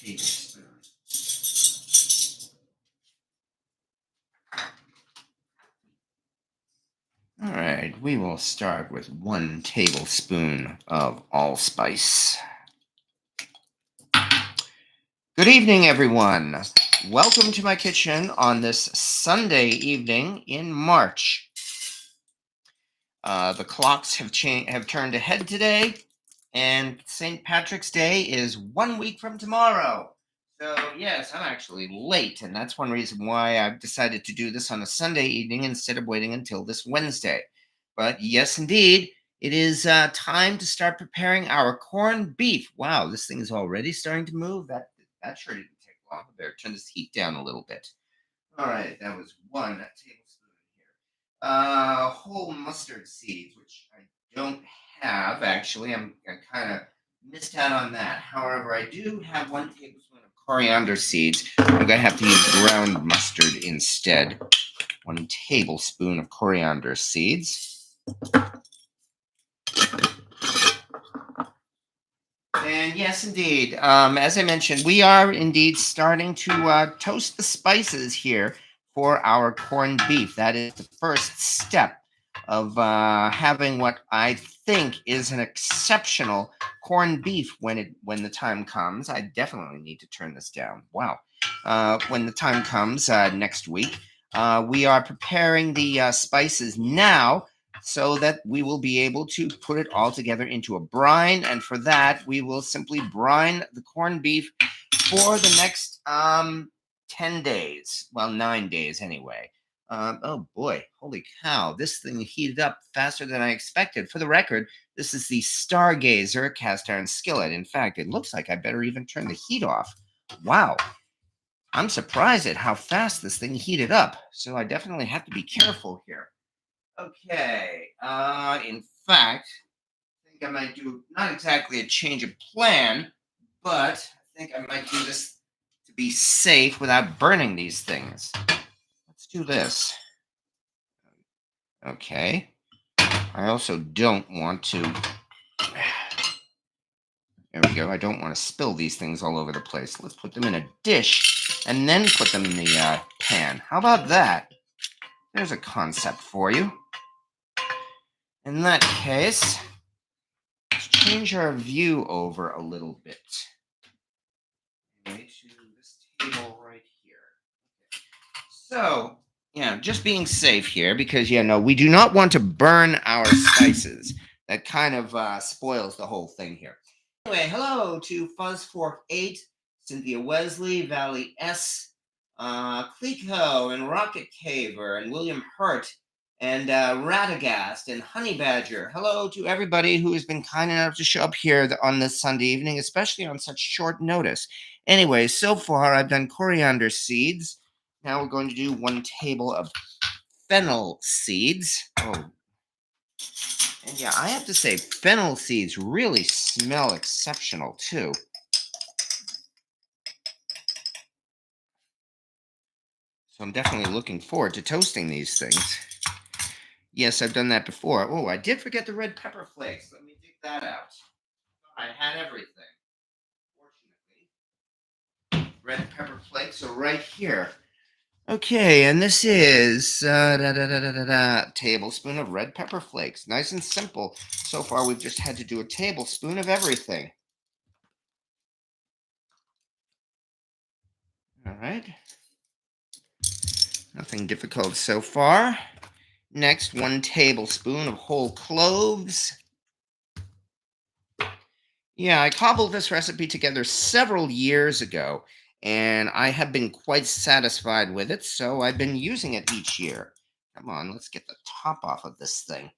tablespoon. All right, we will start with 1 tablespoon of allspice. Good evening, everyone. Welcome to my kitchen on this Sunday evening in March. The clocks have turned ahead today, and St. Patrick's Day is 1 week from tomorrow. So, yes, I'm actually late, and that's one reason why I've decided to do this on a Sunday evening instead of waiting until this Wednesday. But yes, indeed, it is time to start preparing our corned beef. Wow, this thing is already starting to move. That sure didn't take long. I better turn this heat down a little bit. All right, that was 1 tablespoon here. Whole mustard seeds, which I don't have actually. I kind of missed out on that. However, I do have 1 tablespoon of coriander seeds. I'm going to have to use ground mustard instead. 1 tablespoon of coriander seeds. And yes, indeed, as I mentioned, we are indeed starting to toast the spices here for our corned beef. That is the first step of having what I think is an exceptional corned beef when the time comes. I definitely need to turn this down. Wow. When the time comes next week, we are preparing the spices now, so that we will be able to put it all together into a brine. And for that, we will simply brine the corned beef for the next 10 days. Well, 9 days anyway. Oh boy, holy cow. This thing heated up faster than I expected. For the record, this is the Stargazer cast iron skillet. In fact, it looks like I better even turn the heat off. Wow. I'm surprised at how fast this thing heated up. So I definitely have to be careful here. Okay, in fact, I think I might do not exactly a change of plan, but I think I might do this to be safe without burning these things. Let's do this. Okay. I also don't want to. There we go. I don't want to spill these things all over the place. Let's put them in a dish and then put them in the pan. How about that? There's a concept for you. In that case, let's change our view over a little bit. Okay, to this table right here. So, yeah, just being safe here because, we do not want to burn our spices. That kind of spoils the whole thing here. Anyway, hello to Fuzzfork8, Cynthia Wesley, Valley S, Clico, and Rocket Caver, and William Hurt, and Radagast, and Honey Badger. Hello to everybody who has been kind enough to show up here on this Sunday evening, especially on such short notice. Anyway, so far I've done coriander seeds. Now we're going to do 1 table of fennel seeds. Oh, and yeah, I have to say, fennel seeds really smell exceptional, too. So I'm definitely looking forward to toasting these things. Yes, I've done that before. Oh, I did forget the red pepper flakes. Let me dig that out. I had everything. Fortunately, red pepper flakes are right here. Okay, and this is tablespoon of red pepper flakes. Nice and simple. So far, we've just had to do a tablespoon of everything. All right. Nothing difficult so far. Next, 1 tablespoon of whole cloves. Yeah, I cobbled this recipe together several years ago, and I have been quite satisfied with it, so I've been using it each year. Come on, let's get the top off of this thing.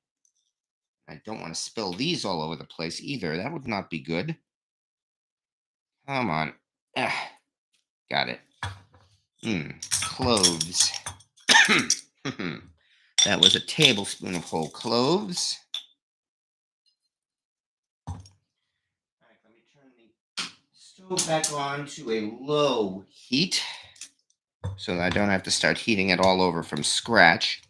I don't want to spill these all over the place either. That would not be good. Come on. Got it. Cloves. That was a tablespoon of whole cloves. All right, let me turn the stove back on to a low heat so that I don't have to start heating it all over from scratch.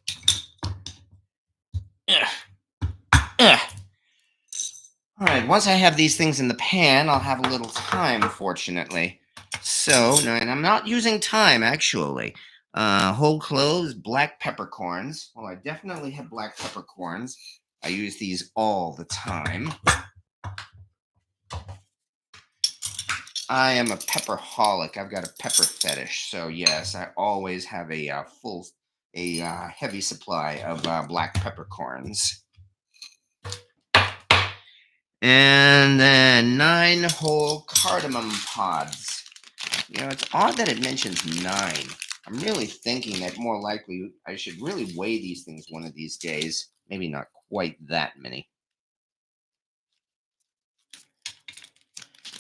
All right, once I have these things in the pan, I'll have a little time, fortunately. So, no, and I'm not using thyme actually. Whole cloves, black peppercorns. Well, I definitely have black peppercorns. I use these all the time. I am a pepperholic. I've got a pepper fetish. So yes, I always have a heavy supply of black peppercorns. And then 9 whole cardamom pods. You know, it's odd that it mentions 9. I'm really thinking that more likely I should really weigh these things one of these days. Maybe not quite that many.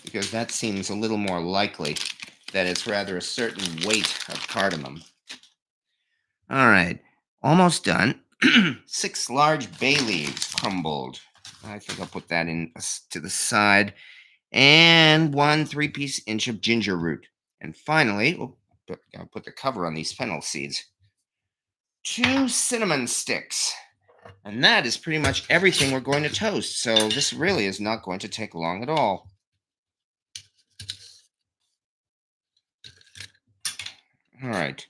Because that seems a little more likely that it's rather a certain weight of cardamom. All right, almost done. 6 large bay leaves crumbled. I think I'll put that in to the side. And 1 3-piece inch of ginger root. And finally, I'll put the cover on these fennel seeds. 2 cinnamon sticks. And that is pretty much everything we're going to toast. So this really is not going to take long at all. All right.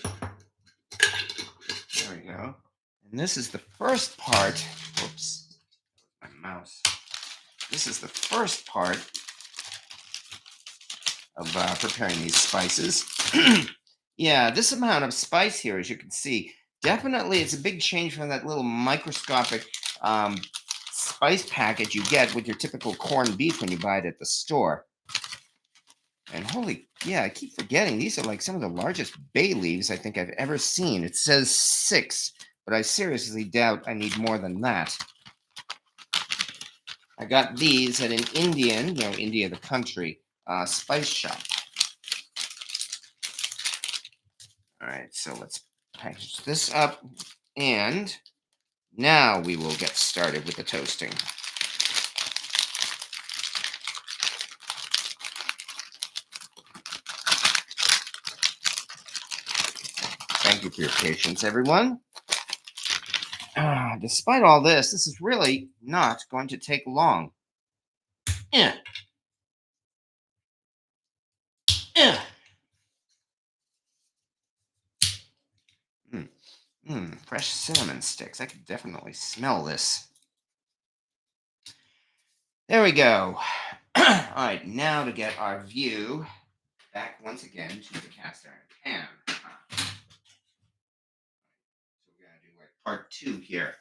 There we go. And this is the first part. Whoops. My mouse. This is the first part of preparing these spices. Yeah, this amount of spice here, as you can see, definitely it's a big change from that little microscopic spice packet you get with your typical corned beef when you buy it at the store. And yeah, I keep forgetting, these are like some of the largest bay leaves I think I've ever seen. It says 6, but I seriously doubt I need more than that. I got these at an Indian, India the country, spice shop. All right, so let's package this up, and now we will get started with the toasting. Thank you for your patience, everyone. Despite all this is really not going to take long. Yeah. Yeah. Fresh cinnamon sticks. I can definitely smell this. There we go. All right, now to get our view back once again to the cast iron pan. So we're going to do like part 2 here.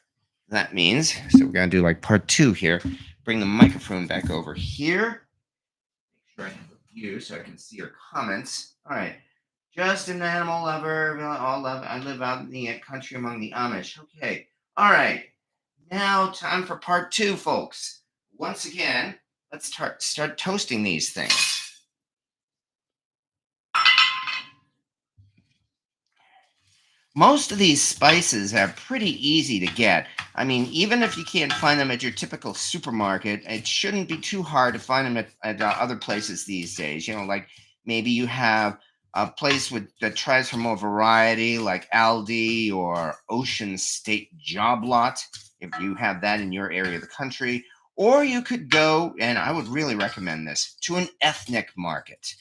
That means, so we're going to do like part 2 here. Bring the microphone back over here. Make sure I have a view so I can see your comments. All right. Just an animal lover. I live out in the country among the Amish. Okay. All right. Now, time for part 2, folks. Once again, let's start toasting these things. Most of these spices are pretty easy to get. I mean, even if you can't find them at your typical supermarket, it shouldn't be too hard to find them at other places these days. Like maybe you have a place that tries for more variety, like Aldi or Ocean State Job Lot, if you have that in your area of the country. Or you could go, and I would really recommend this, to an ethnic market.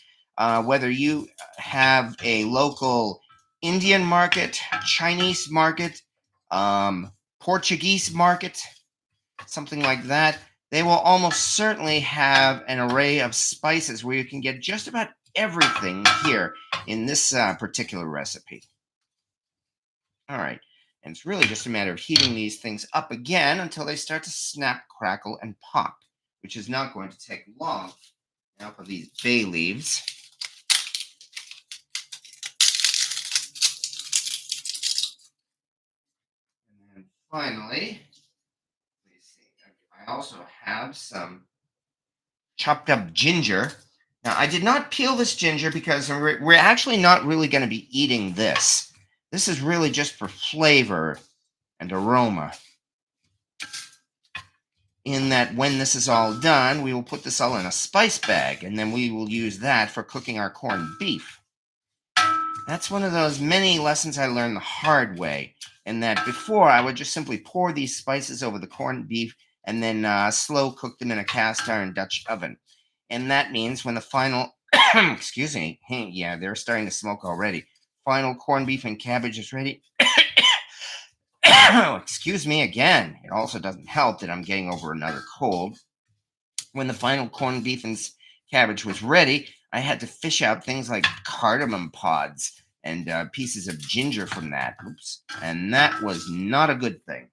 Whether you have a local Indian market, Chinese market, Portuguese market, something like that, they will almost certainly have an array of spices where you can get just about everything here in this particular recipe. All right, and it's really just a matter of heating these things up again until they start to snap, crackle, and pop, which is not going to take long. Now for these bay leaves. And then finally, let's see, I also have some chopped up ginger. Now, I did not peel this ginger because we're actually not really going to be eating this. This is really just for flavor and aroma. In that when this is all done, we will put this all in a spice bag, and then we will use that for cooking our corned beef. That's one of those many lessons I learned the hard way, in that before I would just simply pour these spices over the corned beef and then slow cook them in a cast iron Dutch oven. And that means when the final, excuse me, yeah, they're starting to smoke already. Final corned beef and cabbage is ready. Excuse me again. It also doesn't help that I'm getting over another cold. When the final corned beef and cabbage was ready, I had to fish out things like cardamom pods and pieces of ginger from that. Oops. And that was not a good thing.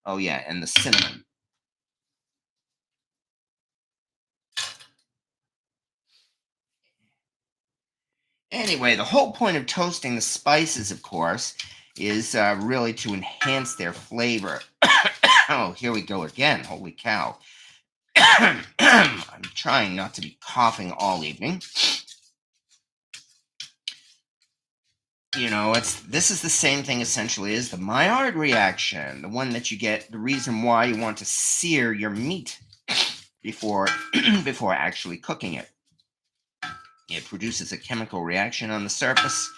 Oh, yeah, and the cinnamon. Anyway, the whole point of toasting the spices, of course, is really to enhance their flavor. Oh, here we go again. Holy cow. I'm trying not to be coughing all evening. You know, this is the same thing essentially as the Maillard reaction, the one that you get, the reason why you want to sear your meat before before actually cooking it. It produces a chemical reaction on the surface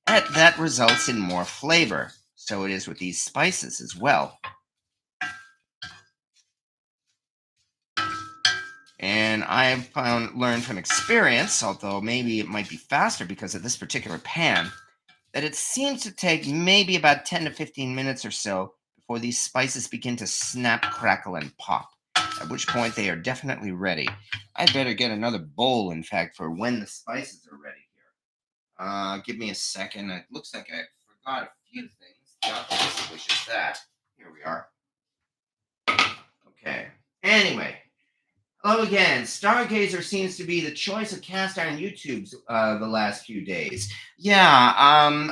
that results in more flavor. So it is with these spices as well. And I have learned from experience, although maybe it might be faster because of this particular pan, that it seems to take maybe about 10 to 15 minutes or so before these spices begin to snap, crackle, and pop, at which point they are definitely ready. I'd better get another bowl, in fact, for when the spices are ready here. Give me a second. It looks like I forgot a few things. Not this wishes that. Here we are. Okay. Anyway, hello again. Stargazer seems to be the choice of cast iron YouTubes the last few days. Yeah,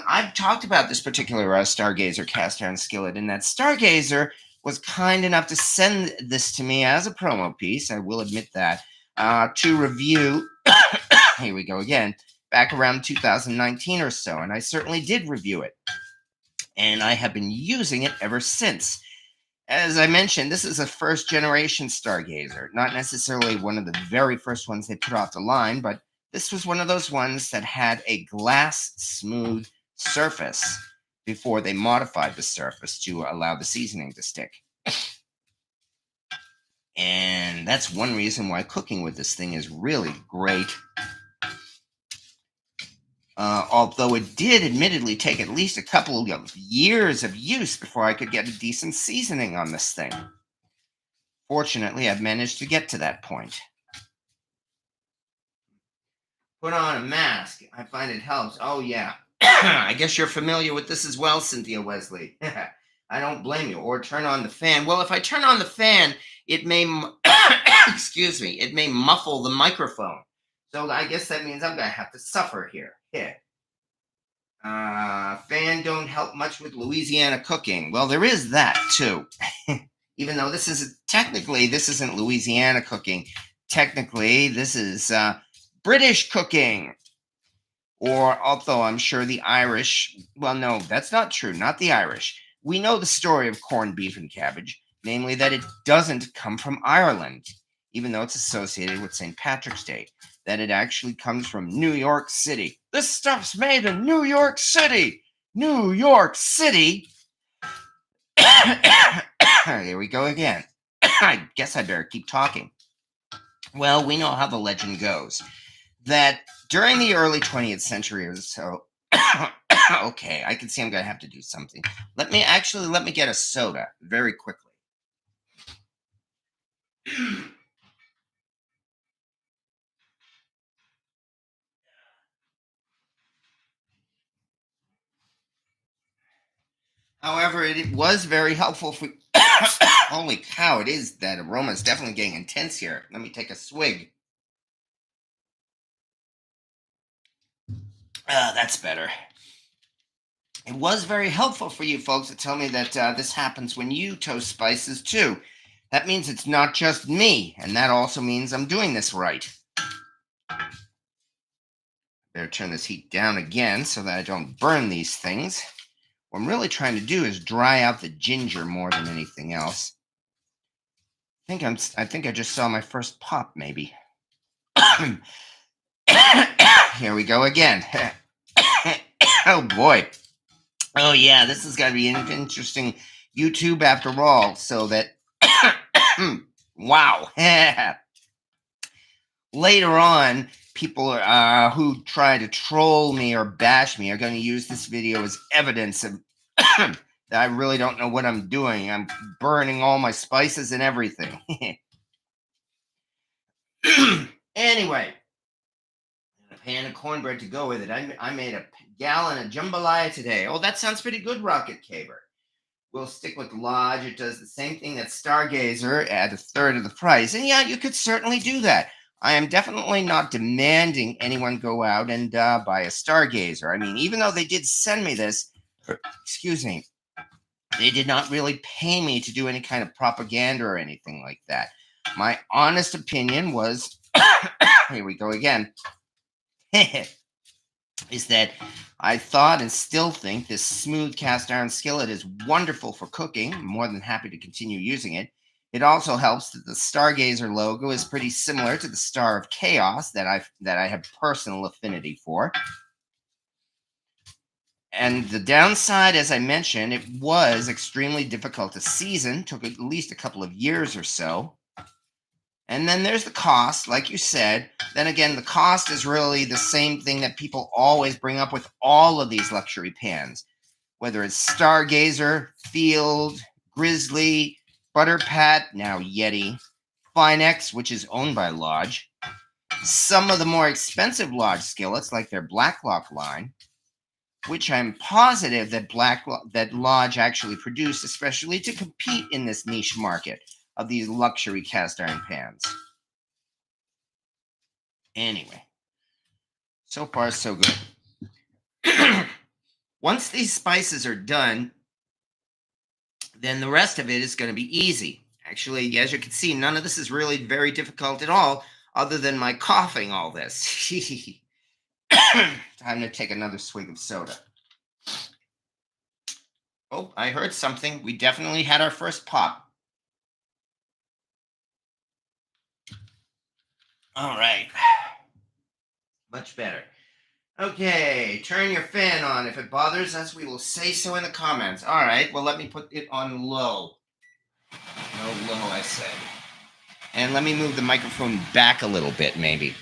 I've talked about this particular Stargazer cast iron skillet, and that Stargazer was kind enough to send this to me as a promo piece. I will admit that to review. Here we go again. Back around 2019 or so, and I certainly did review it, and I have been using it ever since. As I mentioned, this is a first generation Stargazer, not necessarily one of the very first ones they put off the line, but this was one of those ones that had a glass smooth surface before they modified the surface to allow the seasoning to stick. And that's one reason why cooking with this thing is really great. Although it did admittedly take at least a couple of years of use before I could get a decent seasoning on this thing. Fortunately, I've managed to get to that point. Put on a mask. I find it helps. Oh, yeah. I guess you're familiar with this as well, Cynthia Wesley. I don't blame you. Or turn on the fan. Well, if I turn on the fan, it may, excuse me, it may muffle the microphone. So I guess that means I'm going to have to suffer here. Yeah. Fan don't help much with Louisiana cooking. Well, there is that, too. Even though this isn't Louisiana cooking. Technically, this is British cooking. Or, although I'm sure the Irish, well, no, that's not true, not the Irish. We know the story of corned beef and cabbage, namely that it doesn't come from Ireland, even though it's associated with St. Patrick's Day, that it actually comes from New York City. This stuff's made in New York City! New York City? Here we go again. I guess I better keep talking. Well, we know how the legend goes, that during the early 20th century or so, okay, I can see I'm going to have to do something. Let me get a soda very quickly. However, it was very helpful for... Holy cow, that aroma is definitely getting intense here. Let me take a swig. That's better. It was very helpful for you folks to tell me that this happens when you toast spices too. That means it's not just me, and that also means I'm doing this right. Better turn this heat down again so that I don't burn these things. What I'm really trying to do is dry out the ginger more than anything else. I think I just saw my first pop, maybe. Here we go again. Oh boy. Oh yeah, this has got to be an interesting YouTube after all. So that, wow. later on, people who try to troll me or bash me are going to use this video as evidence of that I really don't know what I'm doing. I'm burning all my spices and everything. Anyway, a pan of cornbread to go with it. I made a gallon of jambalaya today. Oh, that sounds pretty good, Rocket Caber. We'll stick with Lodge. It does the same thing that Stargazer at a third of the price. And yeah, you could certainly do that. I am definitely not demanding anyone go out and buy a Stargazer. I mean, even though they did send me this, excuse me, they did not really pay me to do any kind of propaganda or anything like that. My honest opinion was, here we go again, is that I thought and still think this smooth cast iron skillet is wonderful for cooking. I'm more than happy to continue using it. It also helps that the Stargazer logo is pretty similar to the Star of Chaos that I have personal affinity for. And the downside, as I mentioned, it was extremely difficult to season. Took at least a couple of years or so. And then there's the cost, like you said. Then again, the cost is really the same thing that people always bring up with all of these luxury pans. Whether it's Stargazer, Field, Grizzly, Butter Pat, now Yeti, Finex, which is owned by Lodge. Some of the more expensive Lodge skillets, like their Blacklock line, which I'm positive that Lodge actually produced, especially to compete in this niche market of these luxury cast iron pans. Anyway, so far so good. Once these spices are done, then the rest of it is going to be easy. Actually, as you can see, none of this is really very difficult at all, other than my coughing all this. Time to take another swig of soda. Oh, I heard something. We definitely had our first pop. All right. Much better. Okay, turn your fan on. If it bothers us, we will say so in the comments. All right, well, let me put it on low. No low, I said. And let me move the microphone back a little bit, maybe.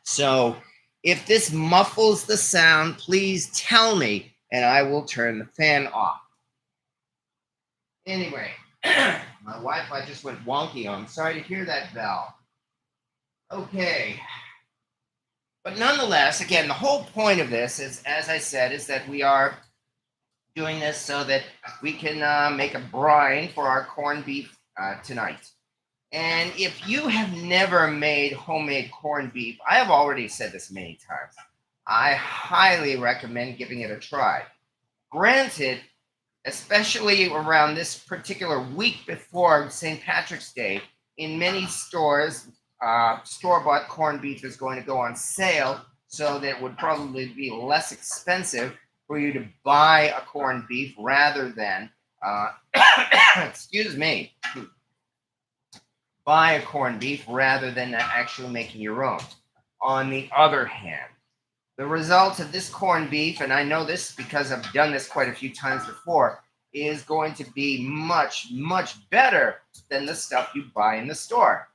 So, if this muffles the sound, please tell me, and I will turn the fan off. Anyway, my Wi-Fi just went wonky. I'm sorry to hear that, Val. Okay. But nonetheless, again, the whole point of this is, as I said, is that we are doing this so that we can make a brine for our corned beef tonight. And if you have never made homemade corned beef, I have already said this many times, I highly recommend giving it a try. Granted, especially around this particular week before St. Patrick's Day, in many stores, store-bought corned beef is going to go on sale, so that it would probably be less expensive for you to buy a corned beef rather than, excuse me, buy a corned beef rather than actually making your own. On the other hand, the result of this corned beef, and I know this because I've done this quite a few times before, is going to be much, much better than the stuff you buy in the store.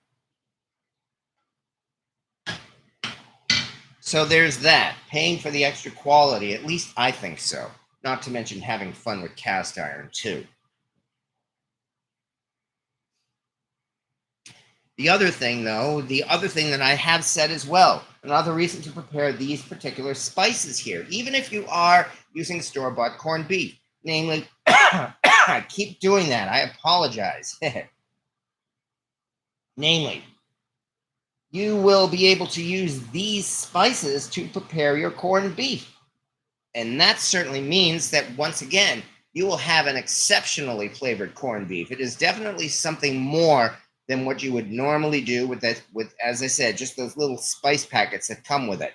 So there's that, paying for the extra quality, at least I think so. Not to mention having fun with cast iron, too. The other thing, though, that I have said as well, another reason to prepare these particular spices here, even if you are using store-bought corned beef, namely, I keep doing that, I apologize. Namely, you will be able to use these spices to prepare your corned beef. And that certainly means that, once again, you will have an exceptionally flavored corned beef. It is definitely something more than what you would normally do with, as I said, just those little spice packets that come with it.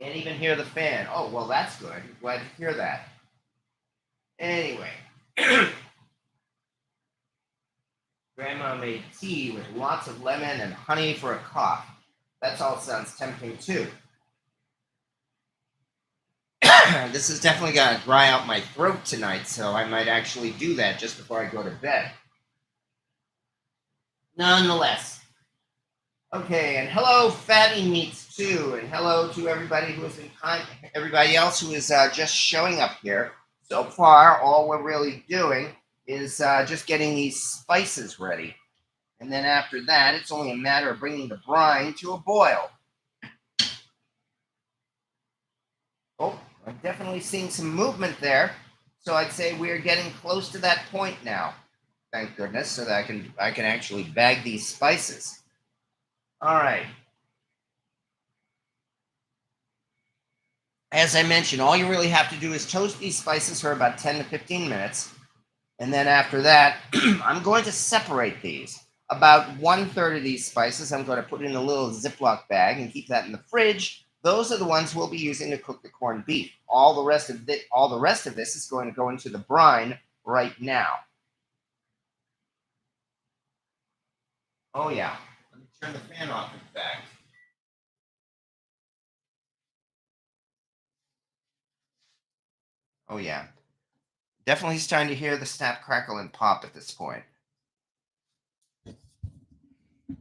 Can't even hear the fan. Oh, well, that's good. I'm glad to hear that. Anyway. Grandma made tea with lots of lemon and honey for a cough. That all sounds tempting, too. This is definitely going to dry out my throat tonight, so I might actually do that just before I go to bed. Nonetheless. Okay, and hello, Fatty Meats too, and hello to everybody who is everybody else who is just showing up here. So far, all we're really doing is just getting these spices ready, and then after that, it's only a matter of bringing the brine to a boil. Oh, I'm definitely seeing some movement there, so I'd say we're getting close to that point now. Thank goodness, so that I can actually bag these spices. All right. As I mentioned, all you really have to do is toast these spices for about 10 to 15 minutes. And then after that, I'm going to separate these. About 1/3 of these spices, I'm going to put in a little Ziploc bag and keep that in the fridge. Those are the ones we'll be using to cook the corned beef. All the rest of this is going to go into the brine right now. Oh yeah. Let me turn the fan off in fact. Oh yeah. Definitely starting to hear the snap, crackle, and pop at this point.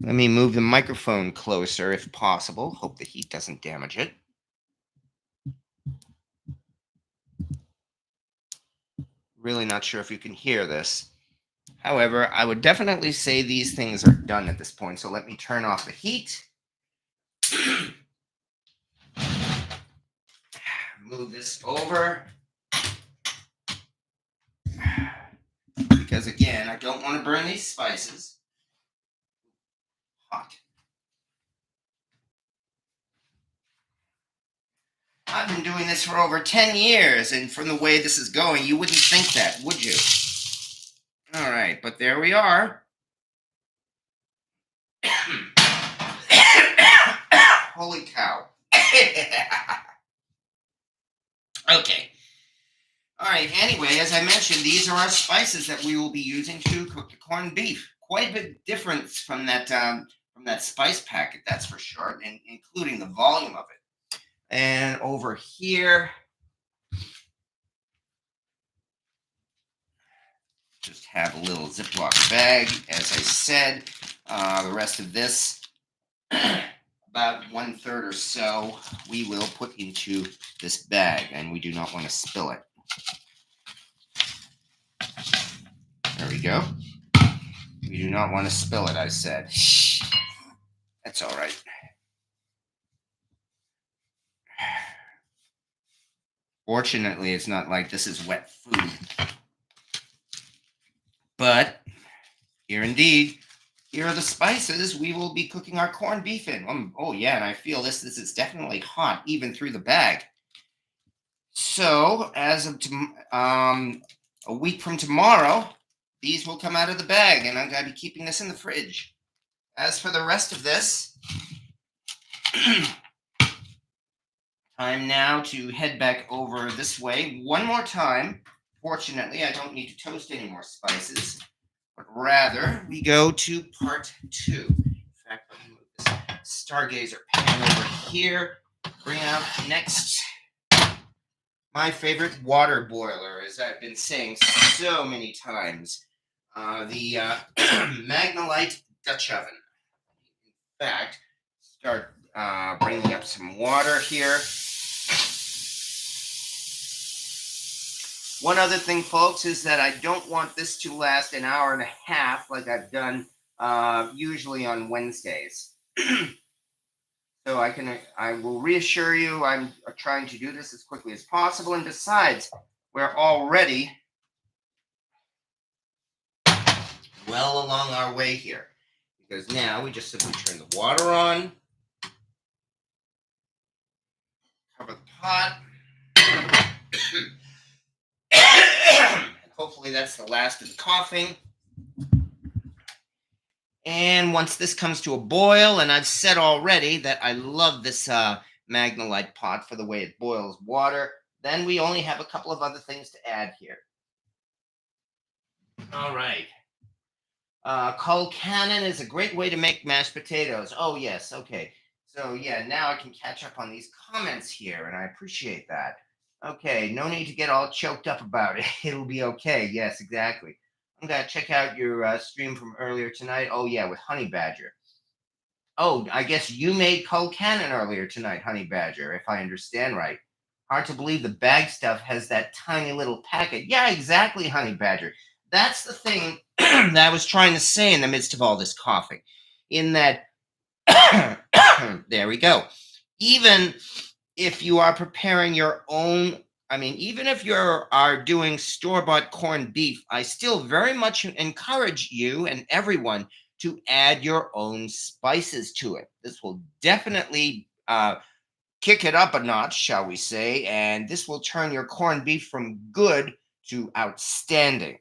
Let me move the microphone closer if possible. Hope the heat doesn't damage it. Really not sure if you can hear this. However, I would definitely say these things are done at this point. So let me turn off the heat. Move this over. Because again, I don't want to burn these spices. Hot. I've been doing this for over 10 years, and from the way this is going, you wouldn't think that, would you? All right, but there we are. Holy cow. Okay. All right, anyway, as I mentioned, these are our spices that we will be using to cook the corned beef. Quite a bit difference from that spice packet, that's for sure, and including the volume of it. And over here, just have a little Ziploc bag, as I said. The rest of this, about 1/3 or so, we will put into this bag, and we do not want to spill it. There we go. We do not want to spill it, I said. That's all right. Fortunately, it's not like this is wet food. But here indeed, here are the spices we will be cooking our corned beef in. Oh yeah, and I feel this is definitely hot even through the bag. So as of a week from tomorrow, these will come out of the bag, and I'm going to be keeping this in the fridge. As for the rest of this, time now to head back over this way one more time. Fortunately, I don't need to toast any more spices, but rather we go to part 2. In fact, let me move this stargazer pan over here. Bring out next my favorite water boiler, as I've been saying so many times, the Magnolite Dutch oven. In fact, start bringing up some water here. One other thing, folks, is that I don't want this to last an hour and a half like I've done usually on Wednesdays. So I will reassure you I'm trying to do this as quickly as possible. And besides, we're already well along our way here. Because now we just simply turn the water on, cover the pot, and hopefully that's the last of the coughing. And once this comes to a boil, and I've said already that I love this Magnolite pot for the way it boils water, then we only have a couple of other things to add here. All right. Colcannon is a great way to make mashed potatoes. Oh, yes. Okay. So, yeah, now I can catch up on these comments here, and I appreciate that. Okay, no need to get all choked up about it. It'll be okay. Yes, exactly. I'm gonna check out your stream from earlier tonight. Oh yeah, with Honey Badger. Oh, I guess you made cold cannon earlier tonight, Honey Badger, if I understand right. Hard to believe the bag stuff has that tiny little packet. Yeah, exactly, Honey Badger. That's the thing that I was trying to say in the midst of all this coughing. In that, there we go. Even if you are preparing your own, I mean, even if you are doing store-bought corned beef, I still very much encourage you and everyone to add your own spices to it. This will definitely kick it up a notch, shall we say, and this will turn your corned beef from good to outstanding.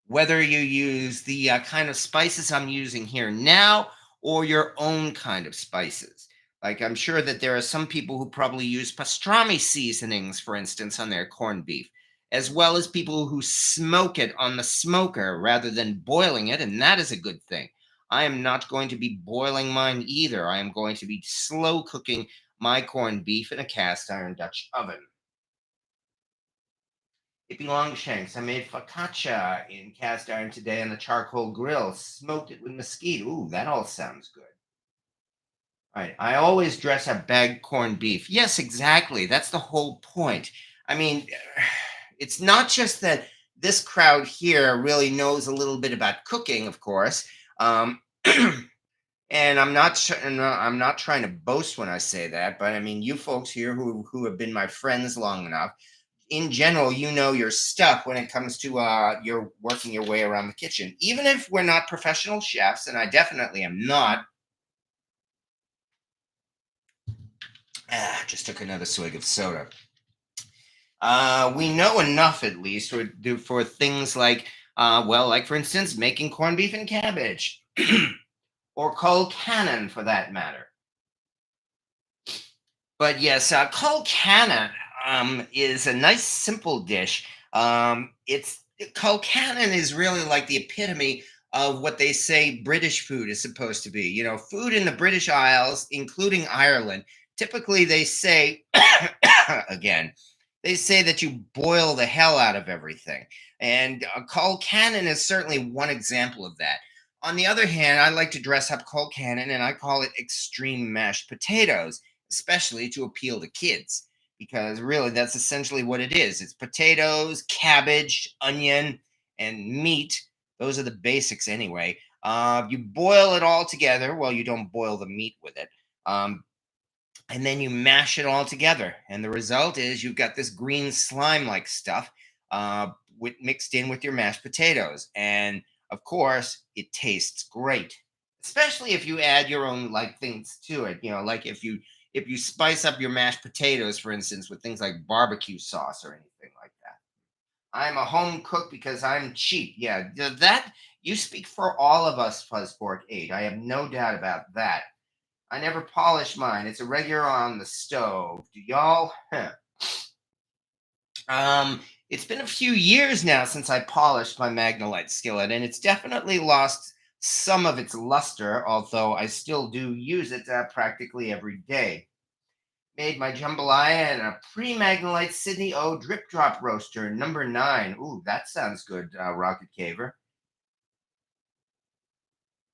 Whether you use the kind of spices I'm using here now or your own kind of spices. Like, I'm sure that there are some people who probably use pastrami seasonings, for instance, on their corned beef, as well as people who smoke it on the smoker rather than boiling it, and that is a good thing. I am not going to be boiling mine either. I am going to be slow cooking my corned beef in a cast iron Dutch oven. Hippie Longshanks. I made focaccia in cast iron today on the charcoal grill. Smoked it with mesquite. Ooh, that all sounds good. Right. I always dress up bagged corned beef. Yes, exactly. That's the whole point. I mean, it's not just that this crowd here really knows a little bit about cooking, of course. Um, and I'm not trying to boast when I say that, but I mean, you folks here who have been my friends long enough, in general, you know your stuff when it comes to your working your way around the kitchen. Even if we're not professional chefs, and I definitely am not. Just took another swig of soda. We know enough, at least, for things like, well, like for instance, making corned beef and cabbage, or cold cannon, for that matter. But yes, colcannon is a nice, simple dish. It's colcannon is really like the epitome of what they say British food is supposed to be. You know, food in the British Isles, including Ireland. Typically, they say again, they say that you boil the hell out of everything, and colcannon is certainly one example of that. On the other hand, I like to dress up colcannon, and I call it extreme mashed potatoes, especially to appeal to kids, because really that's essentially what it is. It's potatoes, cabbage, onion, and meat. Those are the basics anyway. You boil it all together. Well, you don't boil the meat with it. And then you mash it all together. And the result is you've got this green slime like stuff mixed in with your mashed potatoes. And of course, it tastes great, especially if you add your own like things to it. You know, like if you spice up your mashed potatoes, for instance, with things like barbecue sauce or anything like that. I'm a home cook because I'm cheap. Yeah, that you speak for all of us, Fuzzfork 8. I have no doubt about that. I never polish mine. It's a regular on the stove. Do y'all? Huh. Um, it's been a few years now since I polished my Magnolite skillet, and it's definitely lost some of its luster, although I still do use it practically every day. Made my jambalaya in a pre-Magnolite Sydney O drip drop roaster, number 9. Ooh, that sounds good, Rocket Caver.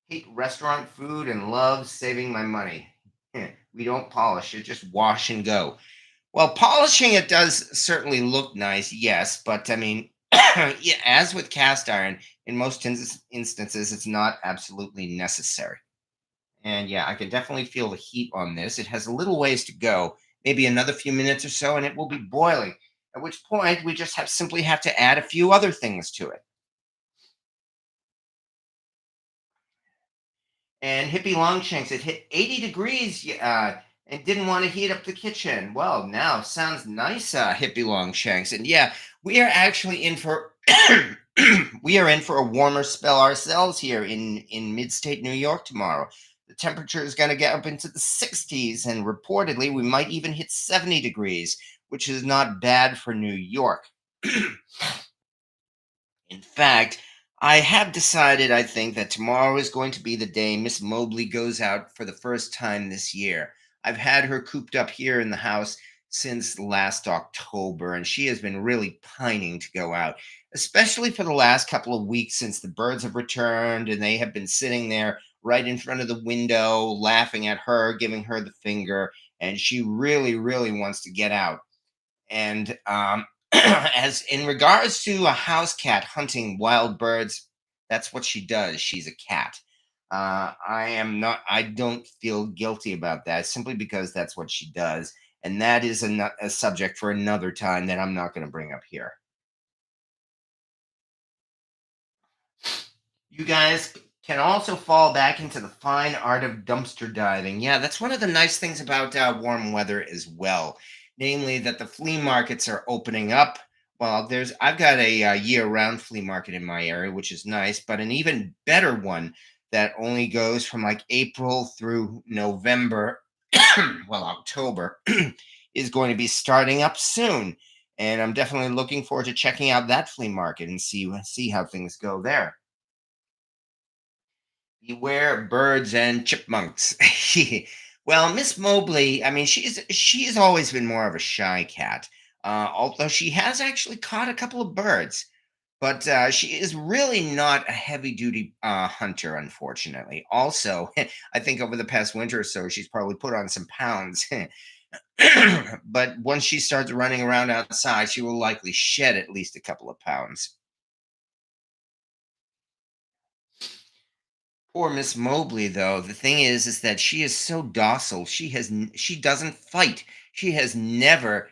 Hate restaurant food and love saving my money. We don't polish it, just wash and go. Well, polishing it does certainly look nice, yes, but I mean, yeah, as with cast iron, in most instances, it's not absolutely necessary. And yeah, I can definitely feel the heat on this. It has a little ways to go, maybe another few minutes or so, and it will be boiling. At which point, we just simply have to add a few other things to it. And Hippie Longshanks, it hit 80 degrees and didn't want to heat up the kitchen. Well, now sounds nice, Hippie Longshanks. And yeah, we are actually in for we are in for a warmer spell ourselves here in mid-state New York tomorrow. The temperature is going to get up into the 60s, and reportedly we might even hit 70 degrees, which is not bad for New York. In fact, I have decided, I think, that tomorrow is going to be the day Miss Mobley goes out for the first time this year. I've had her cooped up here in the house since last October, and she has been really pining to go out, especially for the last couple of weeks since the birds have returned and they have been sitting there right in front of the window, laughing at her, giving her the finger, and she really, really wants to get out. And as in regards to a house cat hunting wild birds, that's what she does. She's a cat. I am not. I don't feel guilty about that simply because that's what she does, and that is a subject for another time that I'm not going to bring up here. You guys can also fall back into the fine art of dumpster diving. Yeah, that's one of the nice things about warm weather as well, namely that the flea markets are opening up. Well, I've got a year-round flea market in my area, which is nice, but an even better one that only goes from like April through November, well, October, is going to be starting up soon, and I'm definitely looking forward to checking out that flea market and see how things go there. Beware birds and chipmunks. Well, Miss Mobley, I mean, she's always been more of a shy cat. Although she has actually caught a couple of birds, but she is really not a heavy duty hunter, unfortunately. Also, I think over the past winter or so, she's probably put on some pounds. But once she starts running around outside, she will likely shed at least a couple of pounds. Poor Miss Mobley, though. The thing is that she is so docile. She doesn't fight. She has never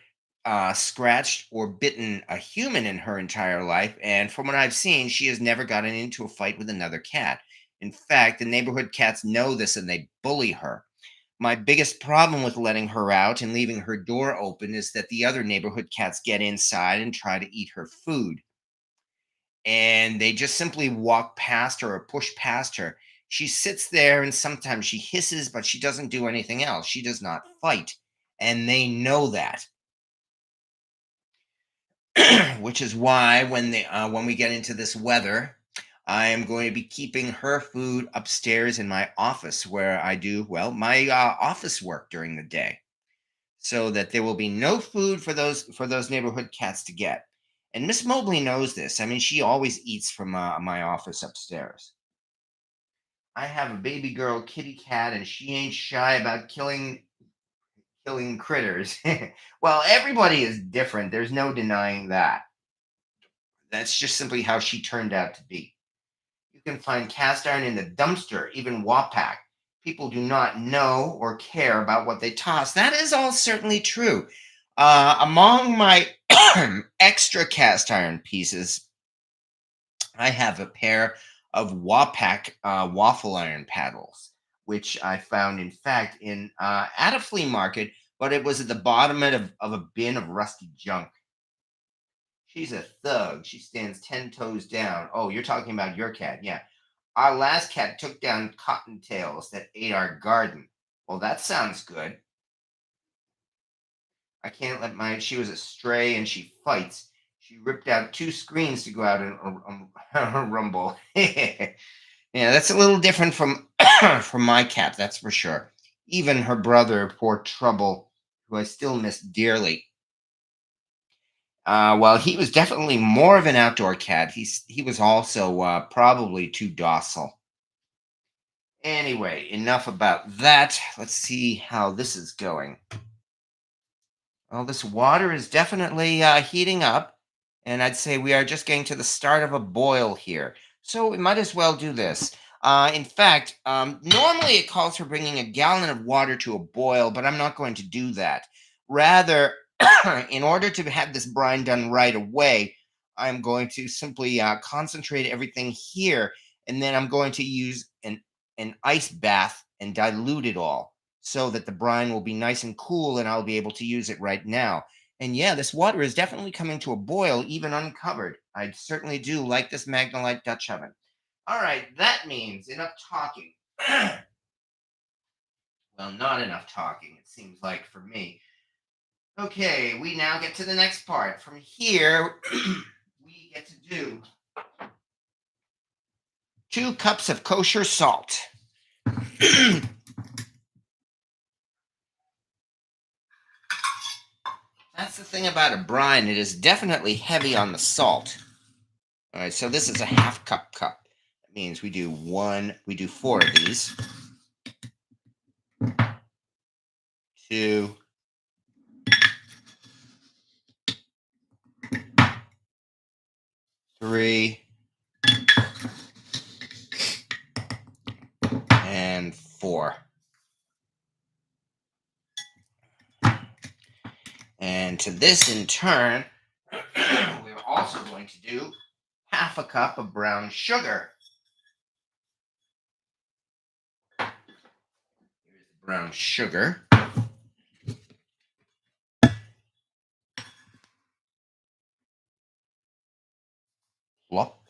scratched or bitten a human in her entire life, and from what I've seen, she has never gotten into a fight with another cat. In fact, the neighborhood cats know this and they bully her. My biggest problem with letting her out and leaving her door open is that the other neighborhood cats get inside and try to eat her food, and they just simply walk past her or push past her. She sits there and sometimes she hisses, but she doesn't do anything else. She does not fight. And they know that, which is why when we get into this weather, I am going to be keeping her food upstairs in my office where I do, well, my office work during the day, so that there will be no food for those neighborhood cats to get. And Miss Mobley knows this. I mean, she always eats from my office upstairs. I have a baby girl kitty cat, and she ain't shy about killing critters. Well, everybody is different. There's no denying that. That's just simply how she turned out to be. You can find cast iron in the dumpster, even Wapak. People do not know or care about what they toss. That is all certainly true. Among my extra cast iron pieces, I have a pair of Wapak waffle iron paddles, which I found, in fact, in at a flea market, but it was at the bottom of a bin of rusty junk. She's a thug. She stands 10 toes down. Oh, you're talking about your cat. Yeah. Our last cat took down cottontails that ate our garden. Well, that sounds good. I can't let my. She was a stray and she fights. She ripped out two screens to go out and rumble. Yeah, that's a little different from from my cat, that's for sure. Even her brother, poor Trouble, who I still miss dearly. While he was definitely more of an outdoor cat, he was also probably too docile. Anyway, enough about that. Let's see how this is going. Well, this water is definitely heating up, and I'd say we are just getting to the start of a boil here. So we might as well do this. In fact, normally it calls for bringing a gallon of water to a boil, but I'm not going to do that. Rather, in order to have this brine done right away, I'm going to simply concentrate everything here, and then I'm going to use an ice bath and dilute it all so that the brine will be nice and cool and I'll be able to use it right now. And yeah, this water is definitely coming to a boil, even uncovered. I certainly do like this Magnolite Dutch oven. All right, that means enough talking. Well, not enough talking, it seems like for me. Okay, we now get to the next part. From here, we get to do 2 cups of kosher salt. the thing about a brine. It is definitely heavy on the salt. All right, so this is a half cup. That means we do 4 of these. 2, 3, and 4. And to this, in turn, we're also going to do half a cup of brown sugar. Here's the brown sugar. Plop.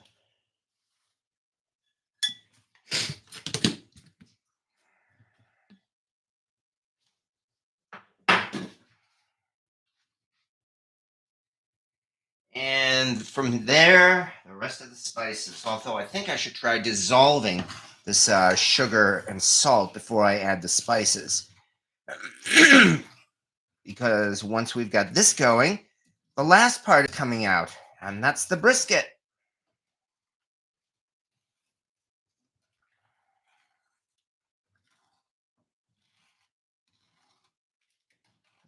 And from there, the rest of the spices. Although I think I should try dissolving this sugar and salt before I add the spices. Because once we've got this going, the last part is coming out, and that's the brisket.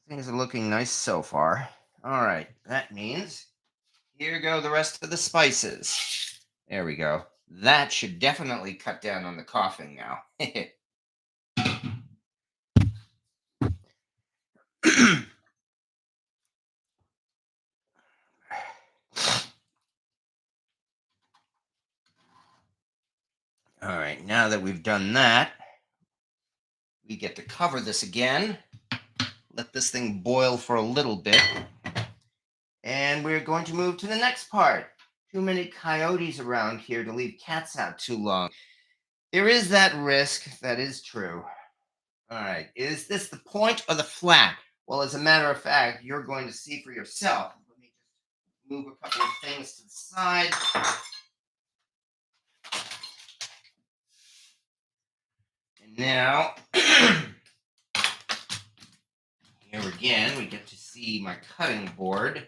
Things are looking nice so far. All right, that means here go the rest of the spices. There we go. That should definitely cut down on the coughing now. All right, now that we've done that, we get to cover this again. Let this thing boil for a little bit. And we're going to move to the next part. Too many coyotes around here to leave cats out too long. There is that risk. That is true. All right. Is this the point or the flat? Well, as a matter of fact, you're going to see for yourself. Let me just move a couple of things to the side. And now, here again, we get to see my cutting board.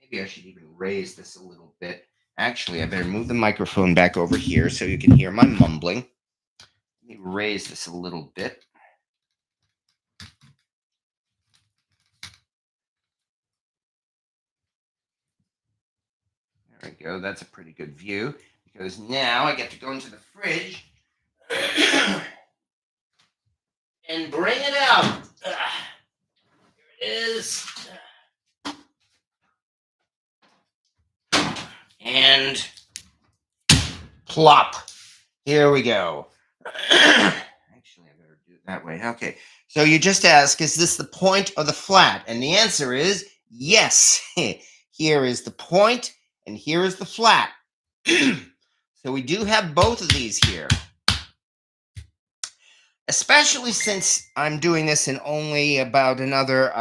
Maybe I should even raise this a little bit. Actually, I better move the microphone back over here so you can hear my mumbling. Let me raise this a little bit. There we go. That's a pretty good view because now I get to go into the fridge and bring it out. Here it is. And plop. Here we go. Actually, I better do it that way. Okay. So you just ask, is this the point or the flat? And the answer is yes. Here is the point, and here is the flat. So we do have both of these here. Especially since I'm doing this in only about another,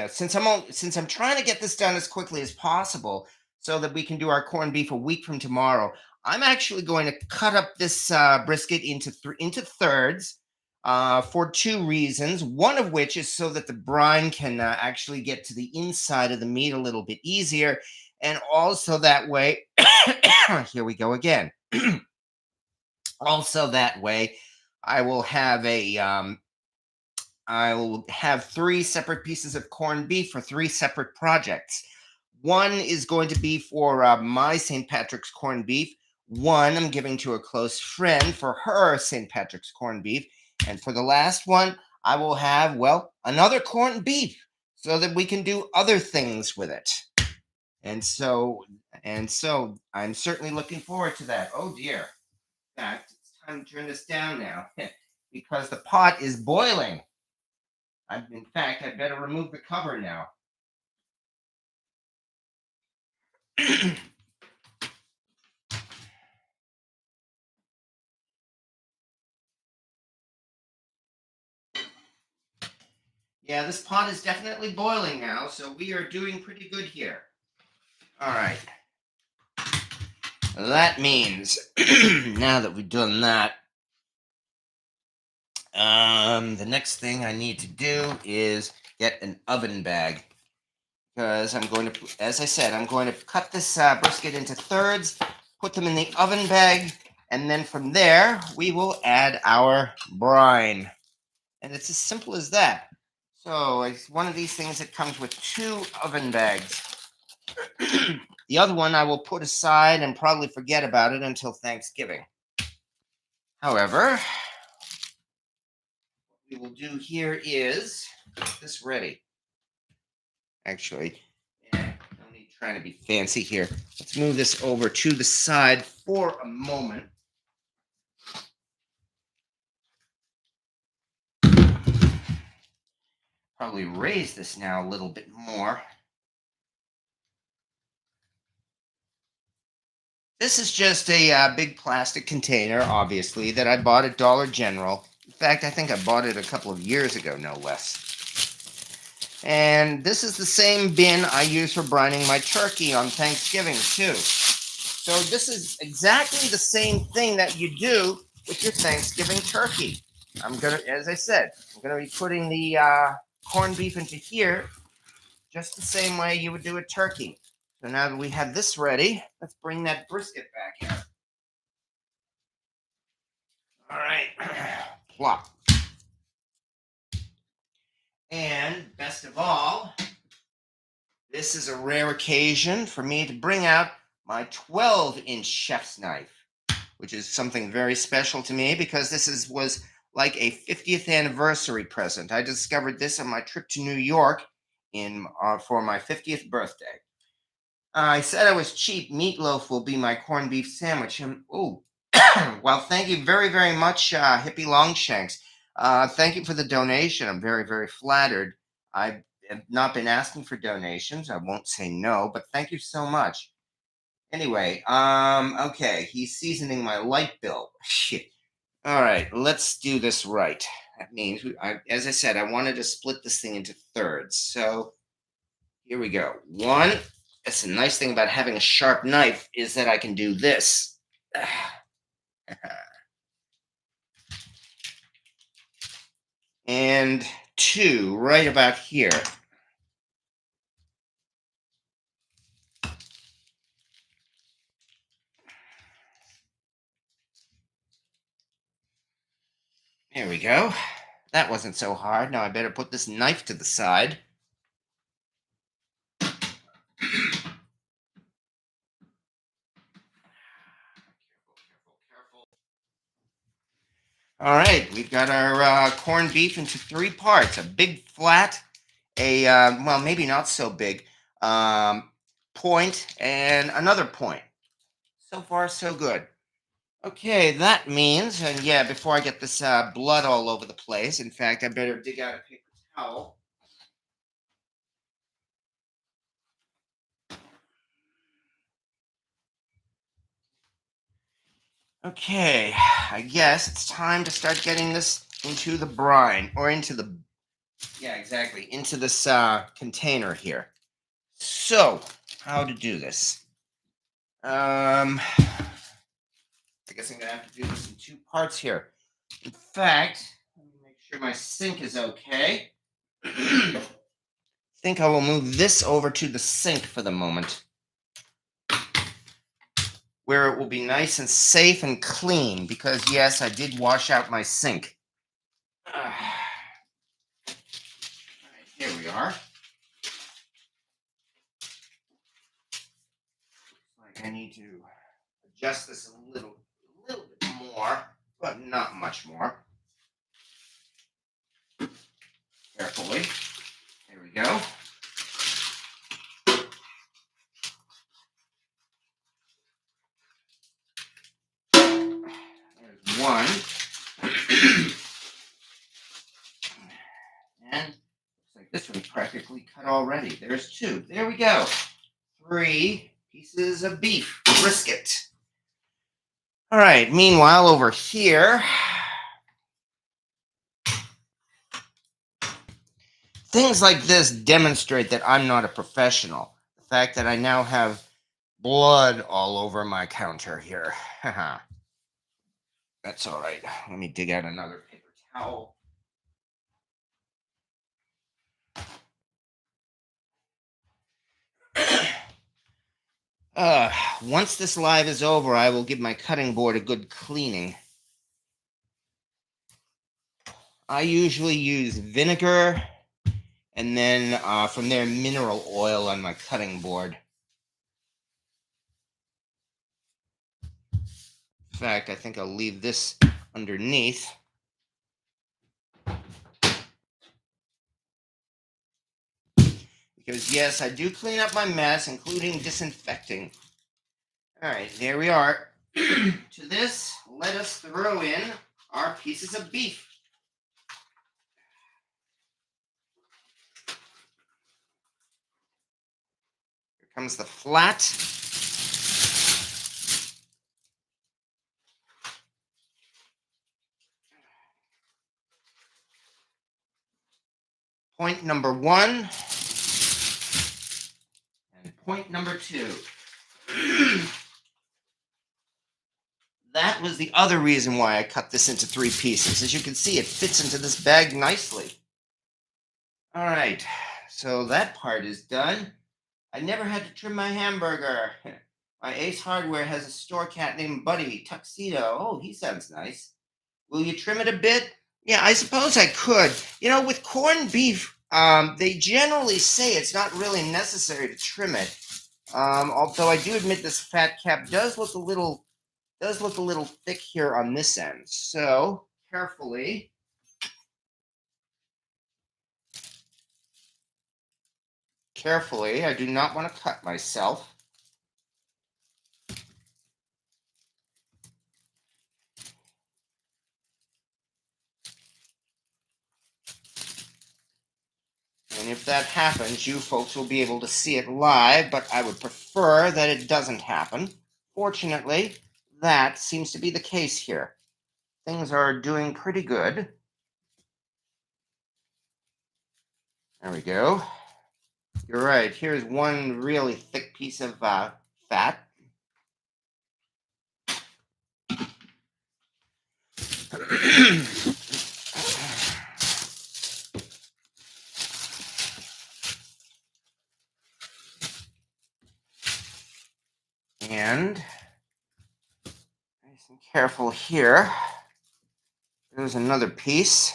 since I'm trying to get this done as quickly as possible so that we can do our corned beef a week from tomorrow. I'm actually going to cut up this brisket into thirds for 2 reasons. One of which is so that the brine can actually get to the inside of the meat a little bit easier, and also that way, here we go again. Also that way, I will have I will have 3 separate pieces of corned beef for 3 separate projects. One is going to be for my St. Patrick's corned beef. One I'm giving to a close friend for her St. Patrick's corned beef. And for the last one, I will have, well, another corned beef so that we can do other things with it. And so I'm certainly looking forward to that. Oh dear. In fact, it's time to turn this down now because the pot is boiling. In fact, I better remove the cover now. Yeah, this pot is definitely boiling now, so we are doing pretty good here. All right. That means, now that we've done that, the next thing I need to do is get an oven bag because I'm going to, as I said, I'm going to cut this brisket into thirds, put them in the oven bag, and then from there we will add our brine. And it's as simple as that. So it's one of these things that comes with 2 oven bags. The other one I will put aside and probably forget about it until Thanksgiving. However, what we will do here is get this ready. Actually, no need trying to be fancy here. Let's move this over to the side for a moment. Probably raise this now a little bit more. This is just a big plastic container, obviously, that I bought at Dollar General. In fact, I think I bought it a couple of years ago, no less. And this is the same bin I use for brining my turkey on Thanksgiving, too. So this is exactly the same thing that you do with your Thanksgiving turkey. I'm going to, as I said, I'm going to be putting the corned beef into here just the same way you would do a turkey. So now that we have this ready, let's bring that brisket back here. All right, plop. And best of all, this is a rare occasion for me to bring out my 12-inch chef's knife, which is something very special to me because this was like a 50th anniversary present. I discovered this on my trip to New York for my 50th birthday. I said I was cheap. Meatloaf will be my corned beef sandwich. And well, thank you very, very much, Hippie Longshanks. Thank you for the donation. I'm very, very flattered. I have not been asking for donations. I won't say no, but thank you so much. Anyway, okay, he's seasoning my light bill. Shit. All right, let's do this right. That means, as I said, I wanted to split this thing into thirds. So here we go. One. That's the nice thing about having a sharp knife is that I can do this. And 2 right about here. There we go. That wasn't so hard. Now I better put this knife to the side. Careful. All right, we've got our corned beef into 3 parts. A big flat, well, maybe not so big, point, and another point. So far, so good. Okay, that means, and yeah, before I get this blood all over the place, in fact, I better dig out a paper towel. Okay, I guess it's time to start getting this into the brine, or into the, yeah, exactly, into this container here. So, how to do this? I guess I'm gonna have to do this in 2 parts here. In fact, let me make sure my sink is okay. I think I will move this over to the sink for the moment, where it will be nice and safe and clean, because yes, I did wash out my sink. All right, here we are. Looks like I need to adjust this a little bit more, but not much more. Carefully. There we go. There's one. And looks like this one's practically cut already. There's 2. There we go. 3 pieces of beef brisket. All right, meanwhile, over here, things like this demonstrate that I'm not a professional. The fact that I now have blood all over my counter here. That's all right. Let me dig out another paper towel. Once this live is over, I will give my cutting board a good cleaning. I usually use vinegar and then from there mineral oil on my cutting board. In fact, I think I'll leave this underneath. Because yes, I do clean up my mess, including disinfecting. All right, there we are. To this, let us throw in our pieces of beef. Here comes the flat. Point number 1 and point number 2. That was the other reason why I cut this into 3 pieces. As you can see, it fits into this bag nicely. All right, so that part is done. I never had to trim my hamburger. My Ace Hardware has a store cat named Buddy, Tuxedo. Oh, he sounds nice. Will you trim it a bit? Yeah, I suppose I could. You know, with corned beef, they generally say it's not really necessary to trim it. Although I do admit this fat cap does look a little thick here on this end. So carefully. Carefully, I do not want to cut myself. And if that happens, you folks will be able to see it live, but I would prefer that it doesn't happen. Fortunately, that seems to be the case here. Things are doing pretty good. There we go. You're right. Here's one really thick piece of fat. And nice and careful here. There's another piece.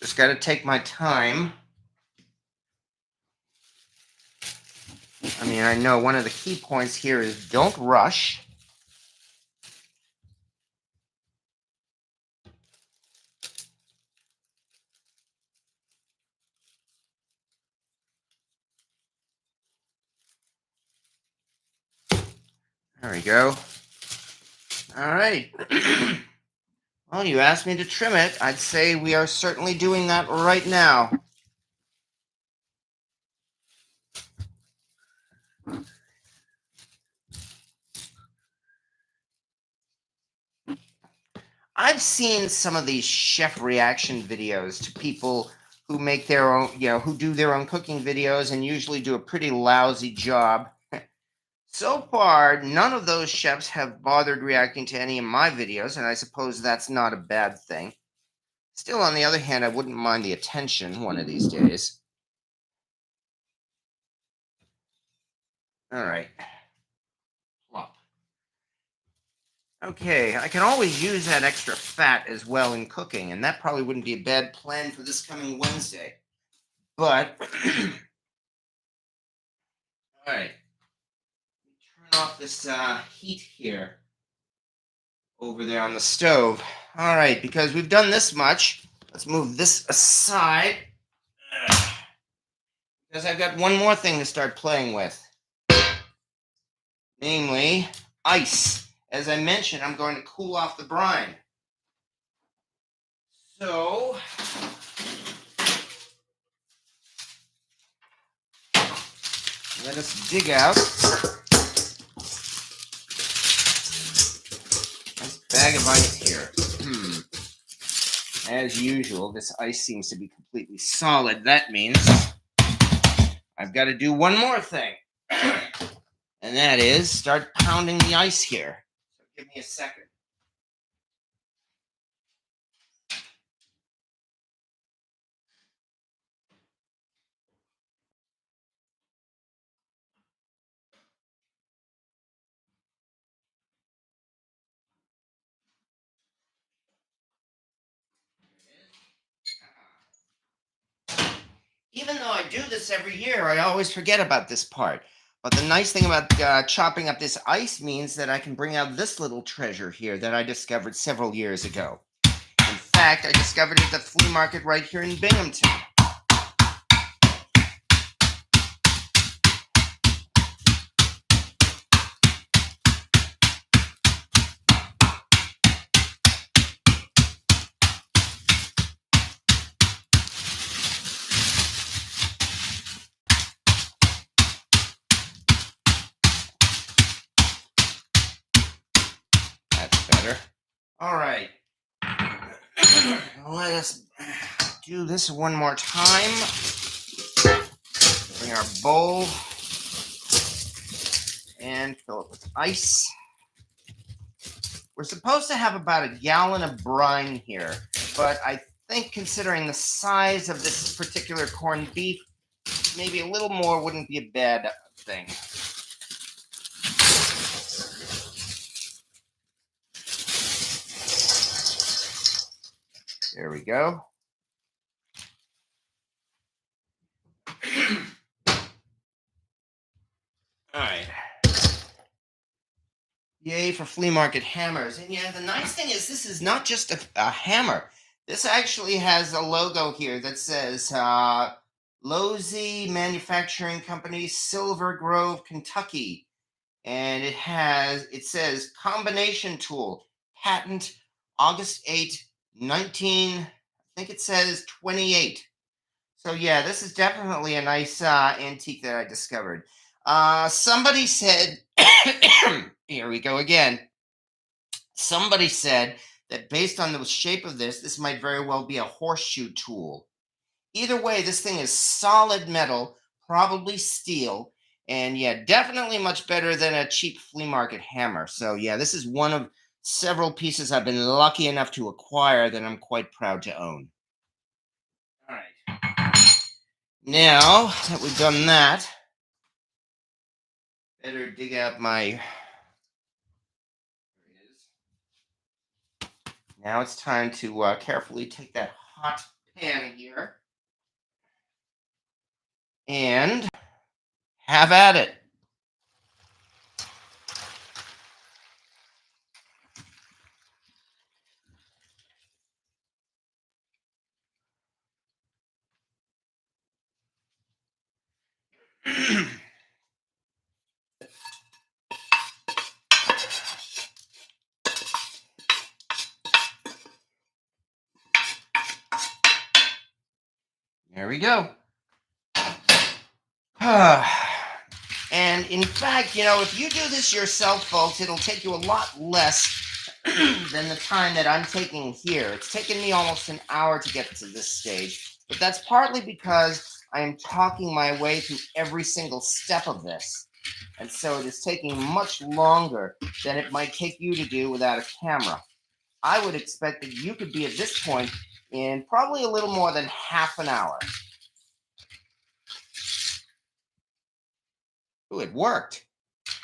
Just got to take my time. I mean, I know one of the key points here is don't rush. There we go. All right. Well, you asked me to trim it. I'd say we are certainly doing that right now. I've seen some of these chef reaction videos to people who make their own, who do their own cooking videos and usually do a pretty lousy job. So far, none of those chefs have bothered reacting to any of my videos, and I suppose that's not a bad thing. Still, on the other hand, I wouldn't mind the attention one of these days. All right. Plop. Okay, I can always use that extra fat as well in cooking, and that probably wouldn't be a bad plan for this coming Wednesday. But, all right. Turn off this heat here over there on the stove. All right, because we've done this much, let's move this aside. Because I've got one more thing to start playing with. Namely, ice. As I mentioned, I'm going to cool off the brine. So, let us dig out this bag of ice here. As usual, this ice seems to be completely solid. That means I've got to do one more thing. And that is start pounding the ice here. So give me a second. do this every year, I always forget about this part. But the nice thing about chopping up this ice means that I can bring out this little treasure here that I discovered several years ago. In fact, I discovered it at the flea market right here in Binghamton. That's better. All right. Let us do this one more time. Bring our bowl and fill it with ice. We're supposed to have about a gallon of brine here, but I think considering the size of this particular corned beef, maybe a little more wouldn't be a bad thing. There we go. All right. Yay for flea market hammers. And yeah, the nice thing is this is not just a hammer. This actually has a logo here that says Losey Manufacturing Company, Silver Grove, Kentucky. And it says combination tool, patent August 8, 19, I think it says 28. So yeah, this is definitely a nice antique that I discovered. Somebody said, here we go again. Somebody said that based on the shape of this might very well be a horseshoe tool. Either way, this thing is solid metal, probably steel, and yeah, definitely much better than a cheap flea market hammer. So yeah, this is one of several pieces I've been lucky enough to acquire that I'm quite proud to own. All right. Now that we've done that, better dig out my... Now it's time to carefully take that hot pan here and have at it. There we go. And in fact, if you do this yourself, folks, it'll take you a lot less than the time that I'm taking here. It's taken me almost an hour to get to this stage, but that's partly because I am talking my way through every single step of this. And so it is taking much longer than it might take you to do without a camera. I would expect that you could be at this point in probably a little more than half an hour. Ooh, it worked.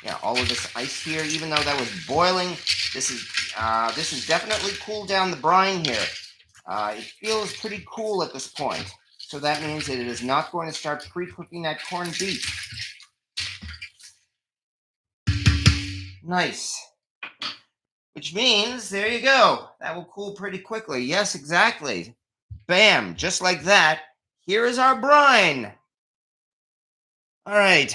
Yeah, all of this ice here, even though that was boiling, this is definitely cooled down the brine here. It feels pretty cool at this point. So that means that it is not going to start pre-cooking that corned beef. Nice. Which means, there you go. That will cool pretty quickly. Yes, exactly. Bam, just like that. Here is our brine. All right.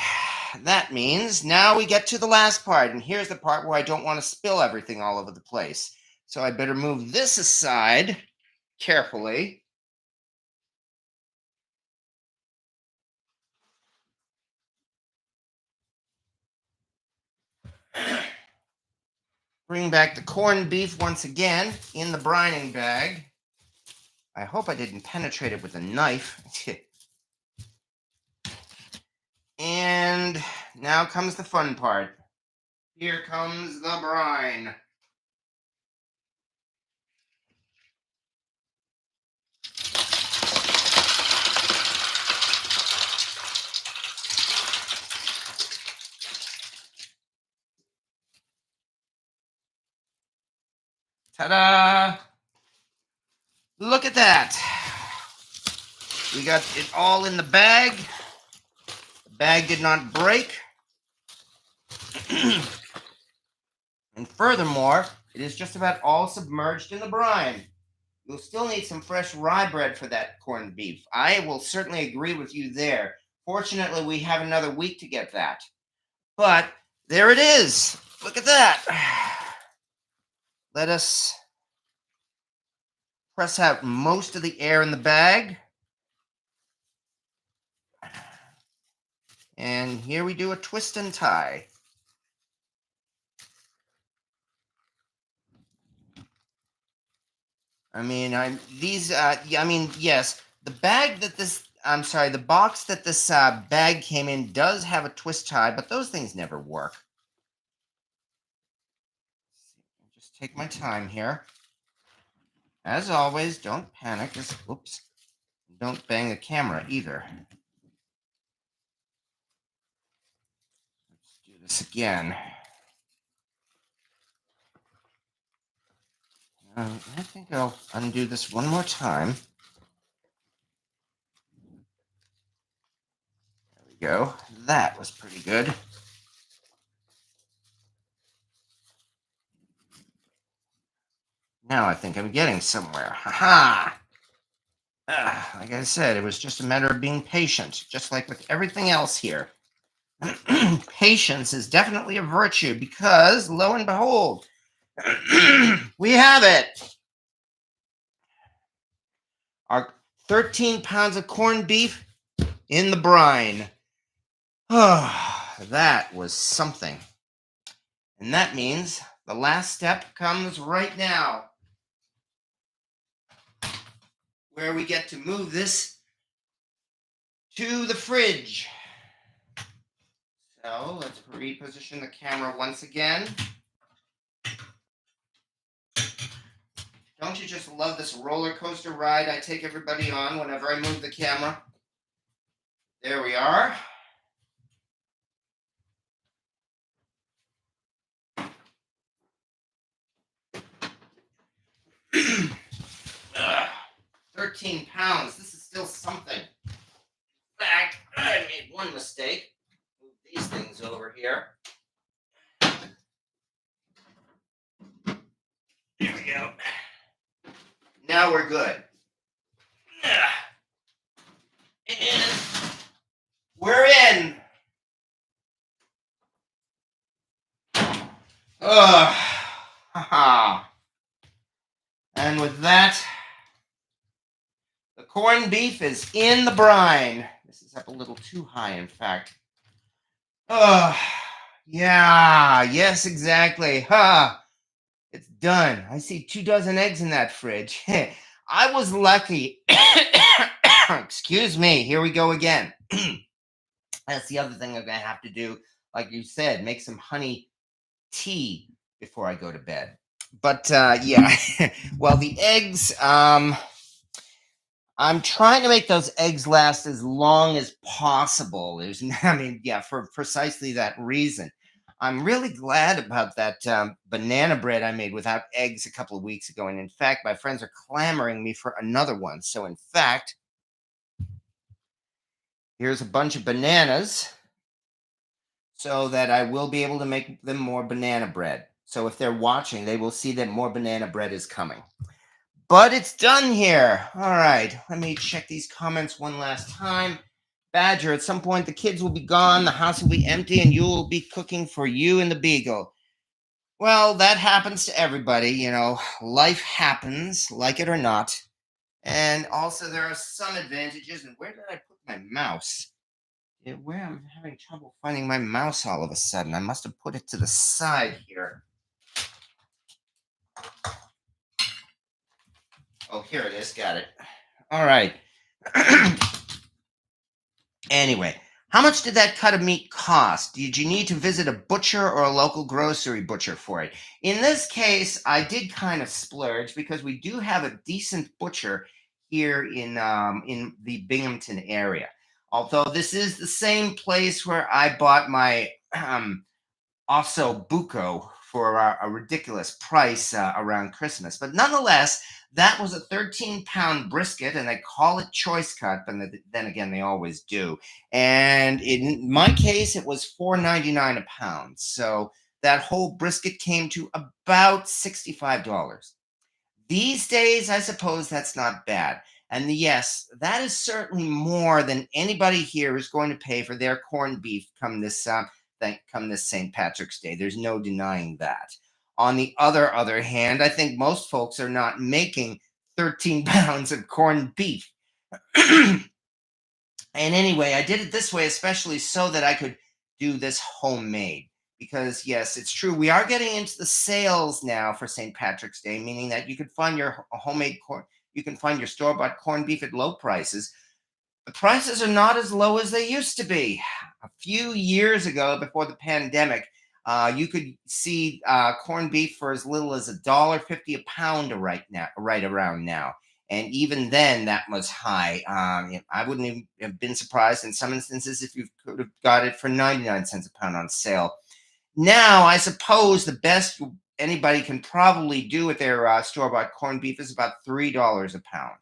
That means now we get to the last part, and here's the part where I don't want to spill everything all over the place. So I better move this aside carefully. Bring back the corned beef once again in the brining bag. I hope I didn't penetrate it with a knife. And now comes the fun part. Here comes the brine. Ta-da! Look at that. We got it all in the bag. The bag did not break. And furthermore, it is just about all submerged in the brine. You'll still need some fresh rye bread for that corned beef. I will certainly agree with you there. Fortunately, we have another week to get that. But there it is. Look at that. Let us press out most of the air in the bag. And here we do a twist and tie. I mean, yes, the box that this bag came in does have a twist tie, but those things never work. Just take my time here. As always, don't panic. Oops. Don't bang the camera either. Let's do this again. I think I'll undo this one more time. There we go. That was pretty good. Now I think I'm getting somewhere. Ha-ha! Like I said, it was just a matter of being patient, just like with everything else here. Patience is definitely a virtue because, lo and behold, we have it. Our 13 pounds of corned beef in the brine. Oh, that was something. And that means the last step comes right now, where we get to move this to the fridge. So let's reposition the camera once again. Don't you just love this roller coaster ride I take everybody on whenever I move the camera? There we are. Ugh, 13 pounds. This is still something. In fact, I made one mistake. Move these things over here. There we go. Now we're good. And we're in. And with that, the corned beef is in the brine. This is up a little too high, in fact. Yeah, yes, exactly. It's done. I see 24 eggs in that fridge. I was lucky. Excuse me. Here we go again. That's the other thing I'm going to have to do. Like you said, make some honey tea before I go to bed. But yeah, well, the eggs, I'm trying to make those eggs last as long as possible. For precisely that reason. I'm really glad about that banana bread I made without eggs a couple of weeks ago. And in fact, my friends are clamoring me for another one. So in fact, here's a bunch of bananas so that I will be able to make them more banana bread. So if they're watching, they will see that more banana bread is coming. But it's done here. All right, let me check these comments one last time. Badger, at some point the kids will be gone, the house will be empty, and you will be cooking for you and the beagle. Well, that happens to everybody, you know. Life happens, like it or not. And also there are some advantages. And where did I put my mouse? Where I'm having trouble finding my mouse all of a sudden. I must have put it to the side here. Oh, here it is. Got it. All right. Anyway, how much did that cut of meat cost? Did you need to visit a butcher or a local grocery butcher for it? In this case, I did kind of splurge because we do have a decent butcher here in the Binghamton area. Although this is the same place where I bought my osso buco for a ridiculous price around Christmas. But nonetheless, That was a 13-pound brisket, and they call it choice cut, but then again, they always do. And in my case, it was $4.99 a pound. So that whole brisket came to about $65. These days, I suppose that's not bad. And yes, that is certainly more than anybody here is going to pay for their corned beef come this St. Patrick's Day. There's no denying that. On the other hand, I think most folks are not making 13 pounds of corned beef. And anyway, I did it this way, especially so that I could do this homemade. Because yes, it's true. We are getting into the sales now for St. Patrick's Day, meaning that you can find your homemade corn, you can find your store-bought corned beef at low prices. The prices are not as low as they used to be. A few years ago, before the pandemic, you could see corned beef for as little as $1.50 a pound right around now. And even then, that was high. I wouldn't even have been surprised in some instances if you could have got it for 99 cents a pound on sale. Now, I suppose the best anybody can probably do with their store-bought corned beef is about $3 a pound,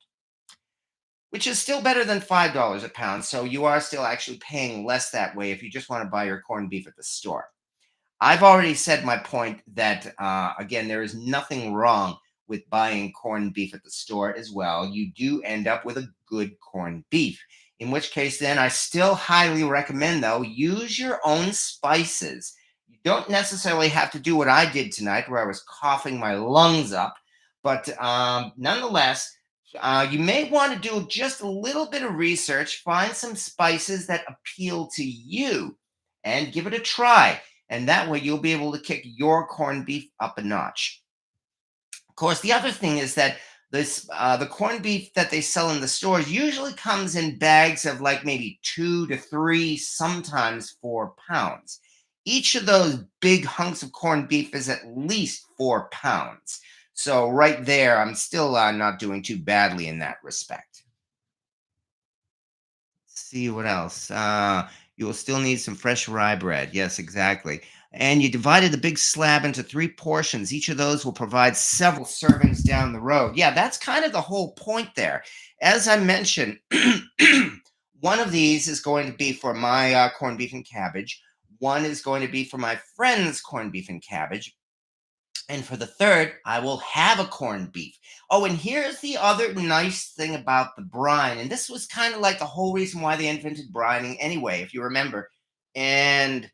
which is still better than $5 a pound. So you are still actually paying less that way if you just want to buy your corned beef at the store. I've already said my point that, again, there is nothing wrong with buying corned beef at the store as well. You do end up with a good corned beef, in which case then I still highly recommend, though, use your own spices. You don't necessarily have to do what I did tonight, where I was coughing my lungs up, but nonetheless, you may want to do just a little bit of research, find some spices that appeal to you, and give it a try. And that way you'll be able to kick your corned beef up a notch. Of course, the other thing is that the corned beef that they sell in the stores usually comes in bags of like maybe 2 to 3, sometimes 4 pounds. Each of those big hunks of corned beef is at least 4 pounds. So right there, I'm still not doing too badly in that respect. Let's see what else. You will still need some fresh rye bread. Yes, exactly. And you divided the big slab into 3 portions. Each of those will provide several servings down the road. Yeah, that's kind of the whole point there. As I mentioned, one of these is going to be for my corned beef and cabbage. One is going to be for my friend's corned beef and cabbage. And for the third, I will have a corned beef. Oh, and here's the other nice thing about the brine. And this was kind of like the whole reason why they invented brining anyway, if you remember. And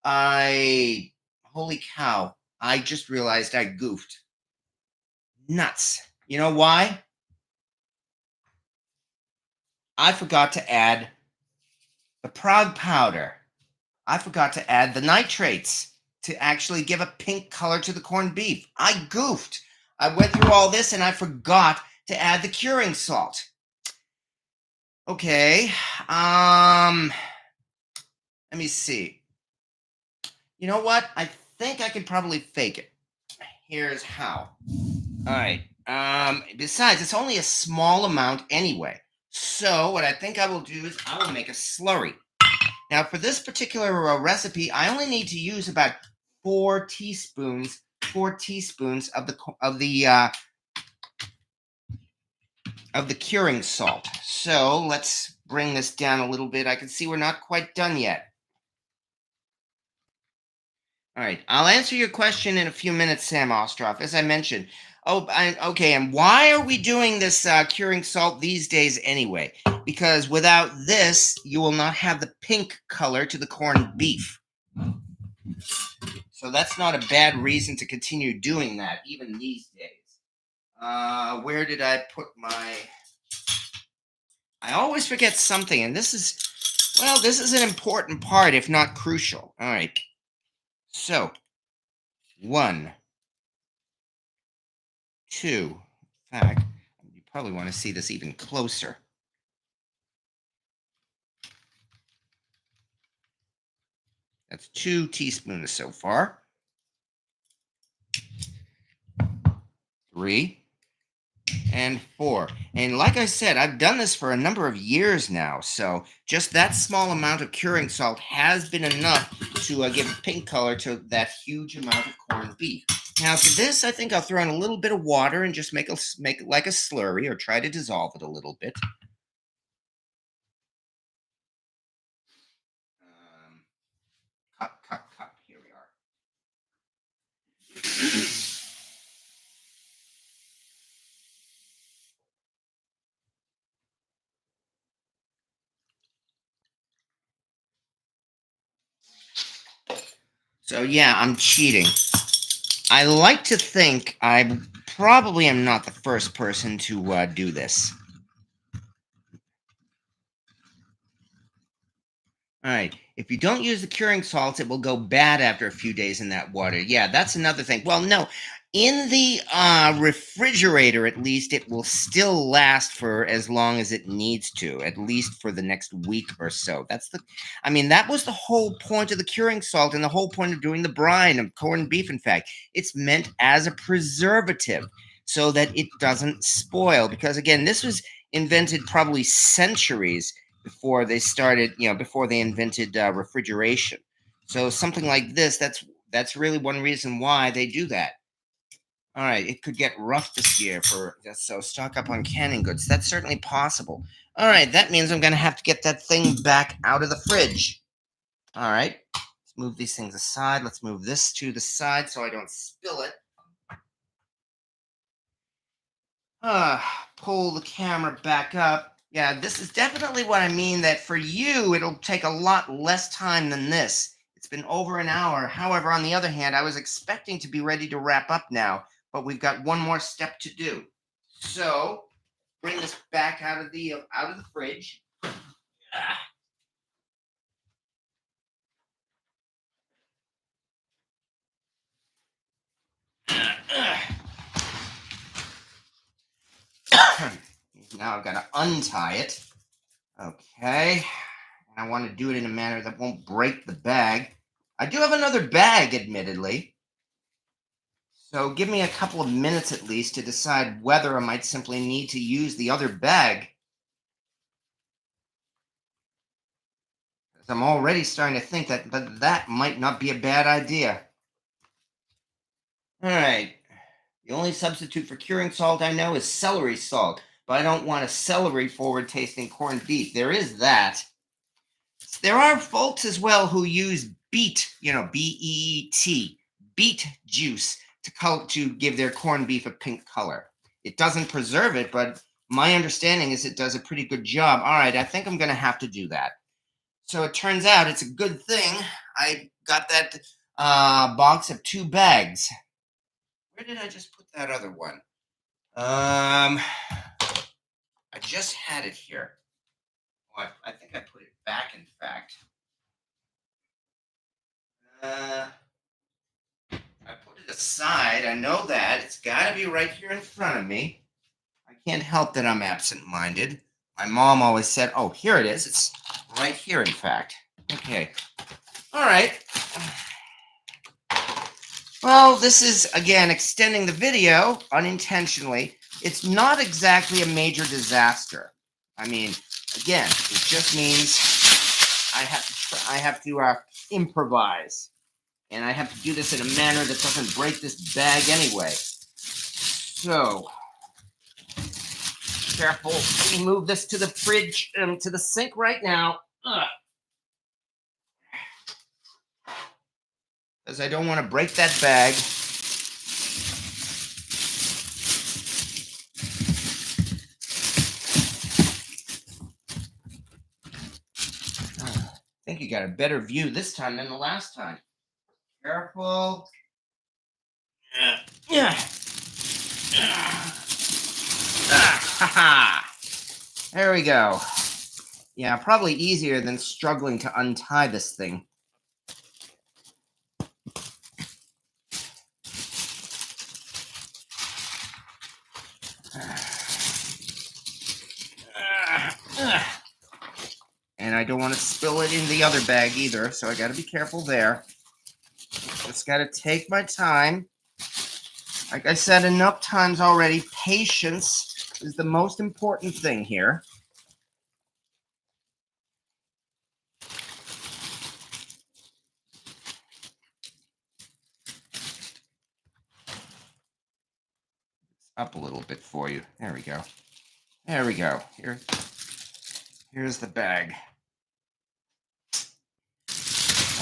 holy cow, I just realized I goofed. Nuts. You know why? I forgot to add the Prague powder. I forgot to add the nitrates to actually give a pink color to the corned beef. I goofed. I went through all this and I forgot to add the curing salt. Okay. Let me see. You know what? I think I could probably fake it. Here's how. All right. Besides, it's only a small amount anyway. So what I think I will do is I will make a slurry. Now, for this particular recipe, I only need to use about 4 teaspoons of the curing salt. So let's bring this down a little bit. I can see we're not quite done yet. All right, I'll answer your question in a few minutes, Sam Ostroff. As I mentioned, okay, and why are we doing this curing salt these days anyway? Because without this, you will not have the pink color to the corned beef. So that's not a bad reason to continue doing that, even these days. Where did I put my... I always forget something, and this is an important part, if not crucial. All right. So, 1, 2. In fact, you probably want to see this even closer. That's 2 teaspoons so far. 3 and 4. And like I said, I've done this for a number of years now, so just that small amount of curing salt has been enough to give a pink color to that huge amount of corned beef. Now for this, I think I'll throw in a little bit of water and just make it like a slurry, or try to dissolve it a little bit. Cup. Here we are. So yeah, I'm cheating. I like to think I probably am not the first person to do this. All right. If you don't use the curing salts, it will go bad after a few days in that water. Yeah, that's another thing. Well, no, in the refrigerator, at least, it will still last for as long as it needs to, at least for the next week or so. I mean, that was the whole point of the curing salt and the whole point of doing the brine of corned beef, in fact. It's meant as a preservative so that it doesn't spoil. Because, again, this was invented probably centuries before they started, before they invented refrigeration. So something like this, that's really one reason why they do that. All right, it could get rough this year, so stock up on canning goods. That's certainly possible. All right, that means I'm going to have to get that thing back out of the fridge. All right, let's move these things aside. Let's move this to the side so I don't spill it. Pull the camera back up. Yeah, this is definitely what I mean, that for you, it'll take a lot less time than this. It's been over an hour. However, on the other hand, I was expecting to be ready to wrap up now, but we've got one more step to do. So, bring this back out of the fridge. Now I've got to untie it. Okay. And I want to do it in a manner that won't break the bag. I do have another bag, admittedly. So give me a couple of minutes at least to decide whether I might simply need to use the other bag. I'm already starting to think that might not be a bad idea. All right. The only substitute for curing salt I know is celery salt, but I don't want a celery forward tasting corned beef. There is that. There are folks as well who use beet, BEET, beet juice to give their corned beef a pink color. It doesn't preserve it, but my understanding is it does a pretty good job. All right, I think I'm going to have to do that. So it turns out it's a good thing I got that box of 2 bags. Where did I just put that other one? I just had it here. Oh, I think I put it back, in fact. I put it aside. I know that. It's got to be right here in front of me. I can't help that I'm absent-minded. My mom always said, oh, here it is. It's right here, in fact. Okay. All right. Well, this is, again, extending the video unintentionally. It's not exactly a major disaster. I mean, again, it just means I have to improvise. And I have to do this in a manner that doesn't break this bag anyway. So, careful. Let me move this to the fridge, to the sink right now. Because I don't want to break that bag. I think you got a better view this time than the last time. Careful. There we go. Yeah, probably easier than struggling to untie this thing. And I don't want to spill it in the other bag either, so I got to be careful there. Just got to take my time. Like I said enough times already, patience is the most important thing here. up a little bit for you. There we go. There we go. Here's the bag.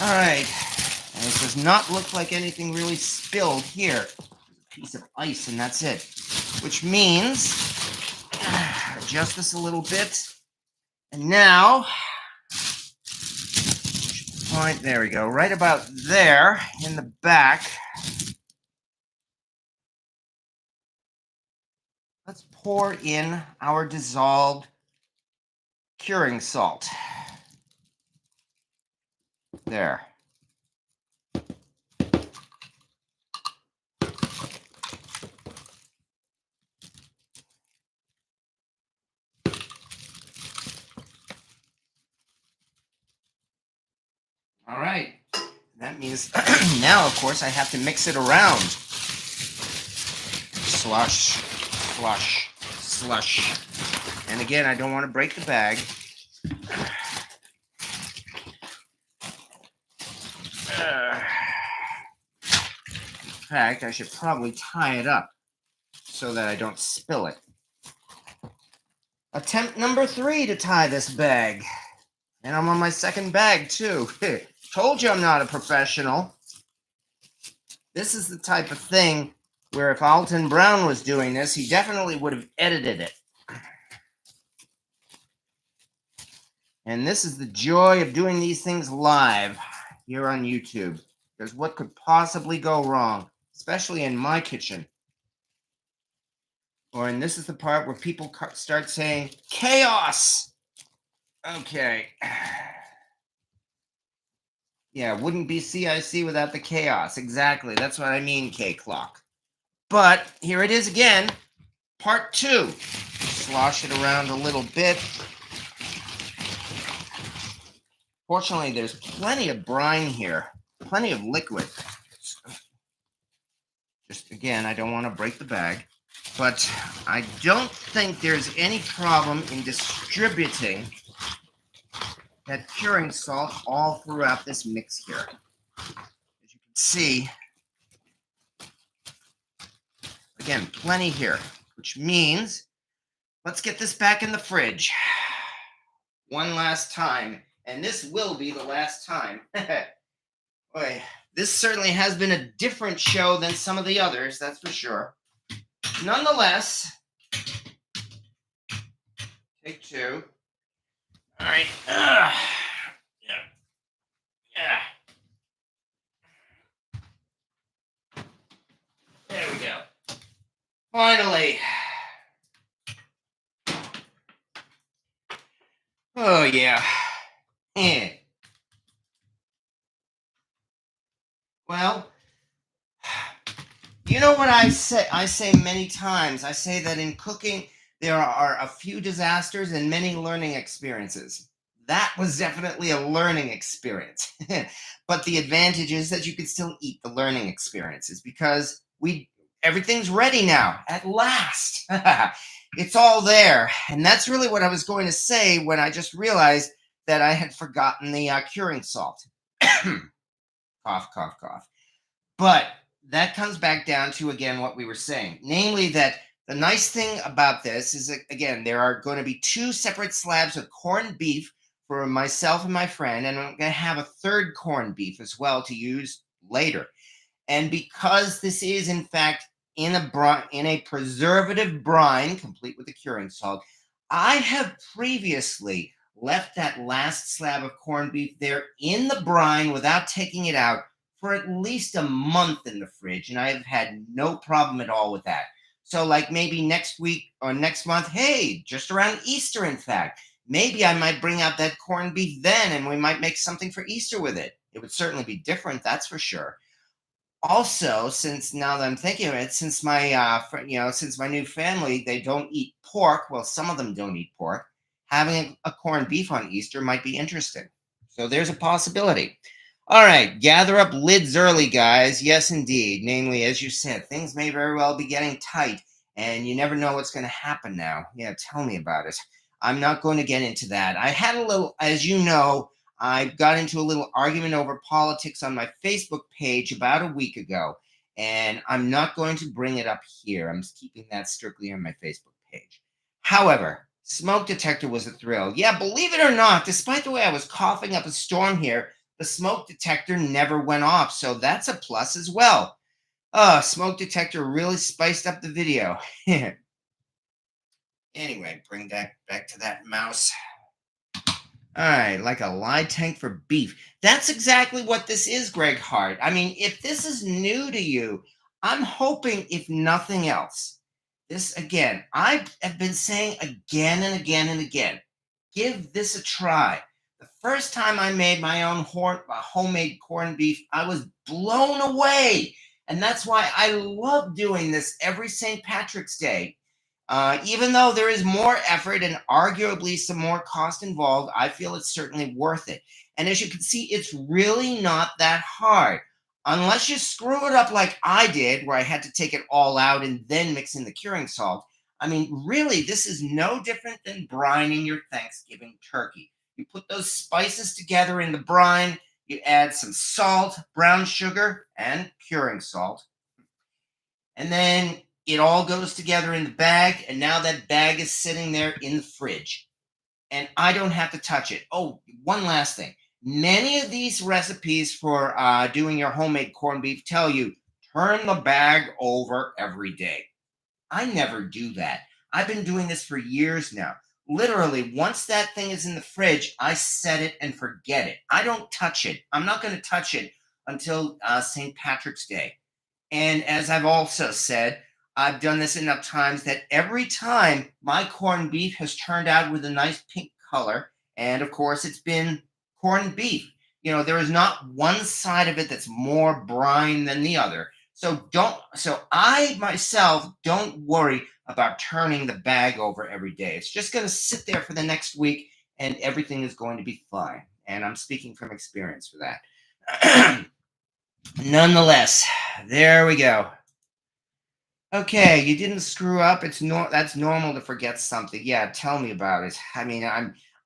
All right. And it does not look like anything really spilled here. A piece of ice and that's it. Which means, adjust this a little bit. And now, point, there we go, right about there in the back. Let's pour in our dissolved curing salt. There. All right. That means now, of course, I have to mix it around. Slush, slush, slush. And again, I don't want to break the bag. In fact, I should probably tie it up so that I don't spill it. Attempt number 3 to tie this bag. And I'm on my second bag, too. Told you I'm not a professional. This is the type of thing where if Alton Brown was doing this, he definitely would have edited it. And this is the joy of doing these things live here on YouTube. Because what could possibly go wrong, especially in my kitchen? And this is the part where people start saying, chaos! Okay. Yeah, wouldn't be CIC without the chaos. Exactly. That's what I mean, K-Clock. But here it is again, part 2. Slosh it around a little bit. Fortunately, there's plenty of brine here, plenty of liquid. Just again, I don't want to break the bag, but I don't think there's any problem in distributing that curing salt all throughout this mix here. As you can see, again, plenty here, which means let's get this back in the fridge one last time. And this will be the last time. Boy, this certainly has been a different show than some of the others, that's for sure. Nonetheless, take 2. All right. Yeah. There we go. Finally. Oh, yeah. Well, you know what I say? I say many times. I say that in cooking, there are a few disasters and many learning experiences. That was definitely a learning experience. But the advantage is that you can still eat the learning experiences because everything's ready now, at last. It's all there. And that's really what I was going to say when I just realized that I had forgotten the curing salt. Cough, cough, cough. But that comes back down to, again, what we were saying. Namely that the nice thing about this is, that, again, there are going to be 2 separate slabs of corned beef for myself and my friend. And I'm going to have a third corned beef as well to use later. And because this is, in fact, in a preservative brine, complete with the curing salt, I have previously left that last slab of corned beef there in the brine without taking it out for at least a month in the fridge, and I have had no problem at all with that. So like maybe next week or next month, hey, just around Easter, in fact, maybe I might bring out that corned beef then, and we might make something for Easter with it. It would certainly be different, that's for sure. Also, since now that I'm thinking of it, since my since my new family, they don't eat pork. Well, some of them don't eat pork. Having a corned beef on Easter might be interesting. So there's a possibility. All right, gather up lids early, guys. Yes, indeed. Namely, as you said, things may very well be getting tight, and you never know what's going to happen now. Yeah, tell me about it. I'm not going to get into that. I had a little, as you know, I got into a little argument over politics on my Facebook page about a week ago. and I'm not going to bring it up here. I'm keeping that strictly on my Facebook page. However, smoke detector was a thrill. Yeah, believe it or not, despite the way I was coughing up a storm here, the smoke detector never went off, so that's a plus as well. Smoke detector really spiced up the video. Anyway, bring that back to that mouse. All right, like a lye tank for beef. That's exactly what this is, Greg Hart. I mean, if this is new to you, I'm hoping, if nothing else, this again, I have been saying again and again and again, give this a try. The first time I made my own homemade corned beef, I was blown away. And that's why I love doing this every St. Patrick's Day. Even though there is more effort and arguably some more cost involved, I feel it's certainly worth it. And as you can see, it's really not that hard. Unless you screw it up like I did, where I had to take it all out and then mix in the curing salt. I mean, really, this is no different than brining your Thanksgiving turkey. You put those spices together in the brine, you add some salt, brown sugar, and curing salt. And then it all goes together in the bag, and now that bag is sitting there in the fridge. And I don't have to touch it. Oh, one last thing. Many of these recipes for doing your homemade corned beef tell you turn the bag over every day. I never do that. I've been doing this for years now. Literally, once that thing is in the fridge, I set it and forget it. I don't touch it. I'm not going to touch it until St. Patrick's Day. And as I've also said, I've done this enough times that every time my corned beef has turned out with a nice pink color, and of course it's been corned beef. There is not one side of it that's more brine than the other. So I myself don't worry about turning the bag over every day. It's just going to sit there for the next week and everything is going to be fine. And I'm speaking from experience for that. Nonetheless, there we go. Okay, you didn't screw up. That's normal to forget something. Yeah, tell me about it. I mean,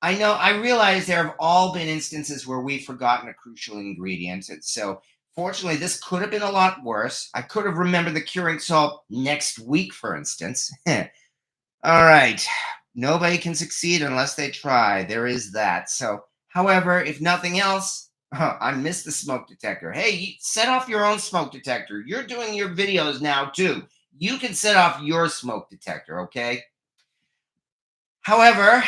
I realize there have all been instances where we've forgotten a crucial ingredient. And so fortunately, this could have been a lot worse. I could have remembered the curing salt next week, for instance. All right. Nobody can succeed unless they try. There is that. So, however, if nothing else, I missed the smoke detector. Hey, set off your own smoke detector. You're doing your videos now, too. You can set off your smoke detector, okay? However,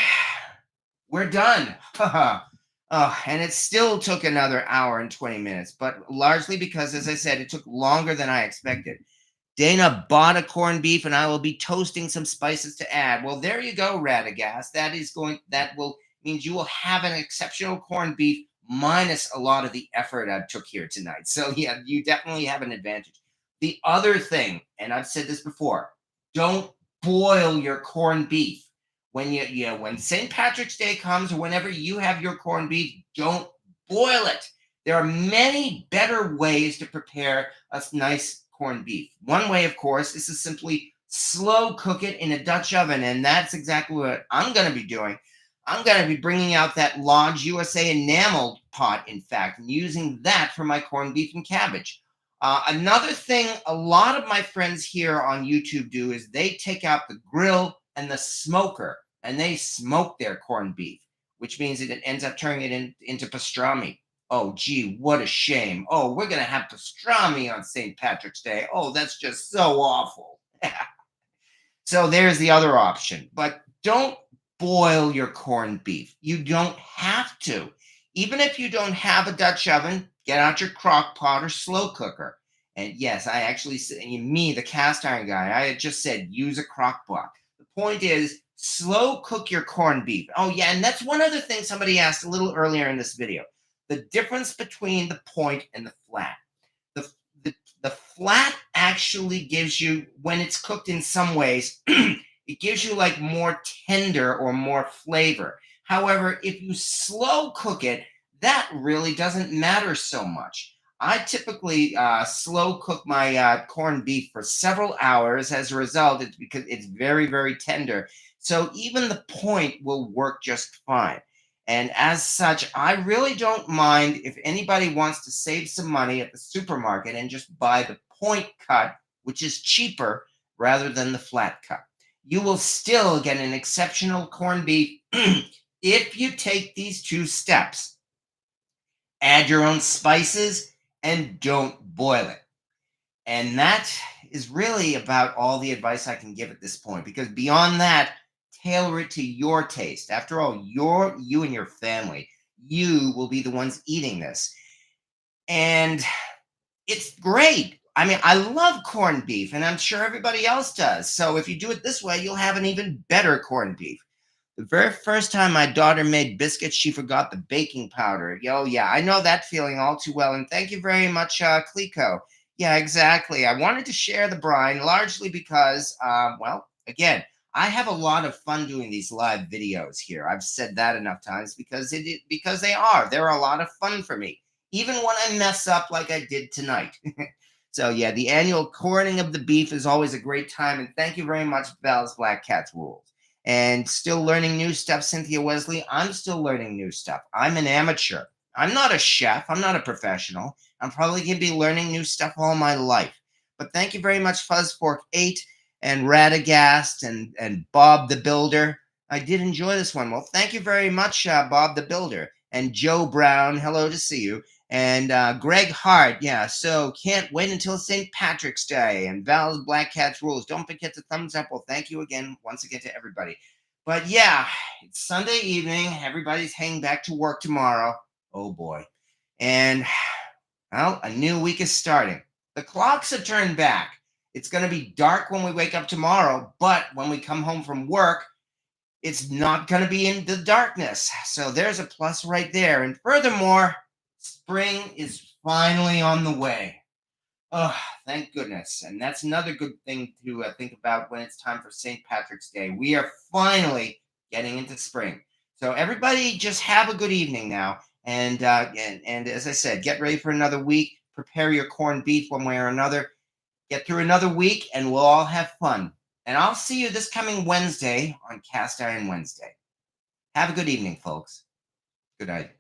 we're done. And it still took another hour and 20 minutes, but largely because, as I said, it took longer than I expected. Dana bought a corned beef, and I will be toasting some spices to add. Well, there you go, Radagast. That will means you will have an exceptional corned beef minus a lot of the effort I took here tonight. So yeah, you definitely have an advantage. The other thing, and I've said this before, don't boil your corned beef. When St. Patrick's Day comes or whenever you have your corned beef, don't boil it. There are many better ways to prepare a nice corned beef. One way, of course, is to simply slow cook it in a Dutch oven, and that's exactly what I'm going to be doing. I'm going to be bringing out that Lodge USA enameled pot, in fact, and using that for my corned beef and cabbage. Another thing a lot of my friends here on YouTube do is they take out the grill and the smoker, and they smoke their corned beef, which means that it ends up turning it into pastrami. Oh, gee, what a shame. Oh, we're going to have pastrami on St. Patrick's Day. Oh, that's just so awful. So there's the other option. But don't boil your corned beef. You don't have to. Even if you don't have a Dutch oven, get out your crock pot or slow cooker. And yes, I actually said, me, the cast iron guy, I had just said use a crock pot. The point is, slow cook your corned beef. Oh, yeah, and that's one other thing somebody asked a little earlier in this video. The difference between the point and the flat. The flat actually gives you, when it's cooked in some ways, it gives you like more tender or more flavor. However, if you slow cook it, that really doesn't matter so much. I typically slow cook my corned beef for several hours. As a result, it's because it's very, very tender. So even the point will work just fine. And as such, I really don't mind if anybody wants to save some money at the supermarket and just buy the point cut, which is cheaper rather than the flat cut. You will still get an exceptional corned beef if you take these two steps. Add your own spices and don't boil it. And that is really about all the advice I can give at this point, because beyond that, tailor it to your taste. After all, you and your family, you will be the ones eating this. And it's great. I mean, I love corned beef, and I'm sure everybody else does. So if you do it this way, you'll have an even better corned beef. The very first time my daughter made biscuits, she forgot the baking powder. Yo, yeah, I know that feeling all too well. And thank you very much, Clico. Yeah, exactly. I wanted to share the brine largely because, well, again, I have a lot of fun doing these live videos here. I've said that enough times because they're a lot of fun for me, even when I mess up like I did tonight. So yeah, the annual corning of the beef is always a great time. And thank you very much, Val's Black Cats Rules. And still learning new stuff, Cynthia Wesley. I'm still learning new stuff. I'm an amateur. I'm not a chef. I'm not a professional. I'm probably going to be learning new stuff all my life. But thank you very much, Fuzzfork8 and Radagast and Bob the Builder. I did enjoy this one. Well, thank you very much, Bob the Builder. And Joe Brown, hello to see you. And Greg Hart, yeah, so can't wait until St. Patrick's Day. And Val's Black Cats Rules. Don't forget to thumbs up. Well, thank you again, once again, to everybody. But yeah, it's Sunday evening. Everybody's heading back to work tomorrow. Oh, boy. And, well, a new week is starting. The clocks are turned back. It's going to be dark when we wake up tomorrow, but when we come home from work, it's not going to be in the darkness. So there's a plus right there. And furthermore, spring is finally on the way. Oh, thank goodness. And that's another good thing to think about when it's time for St. Patrick's Day. We are finally getting into spring. So everybody just have a good evening now. And as I said, get ready for another week. Prepare your corned beef one way or another. Get through another week and we'll all have fun. And I'll see you this coming Wednesday on Cast Iron Wednesday. Have a good evening, folks. Good night.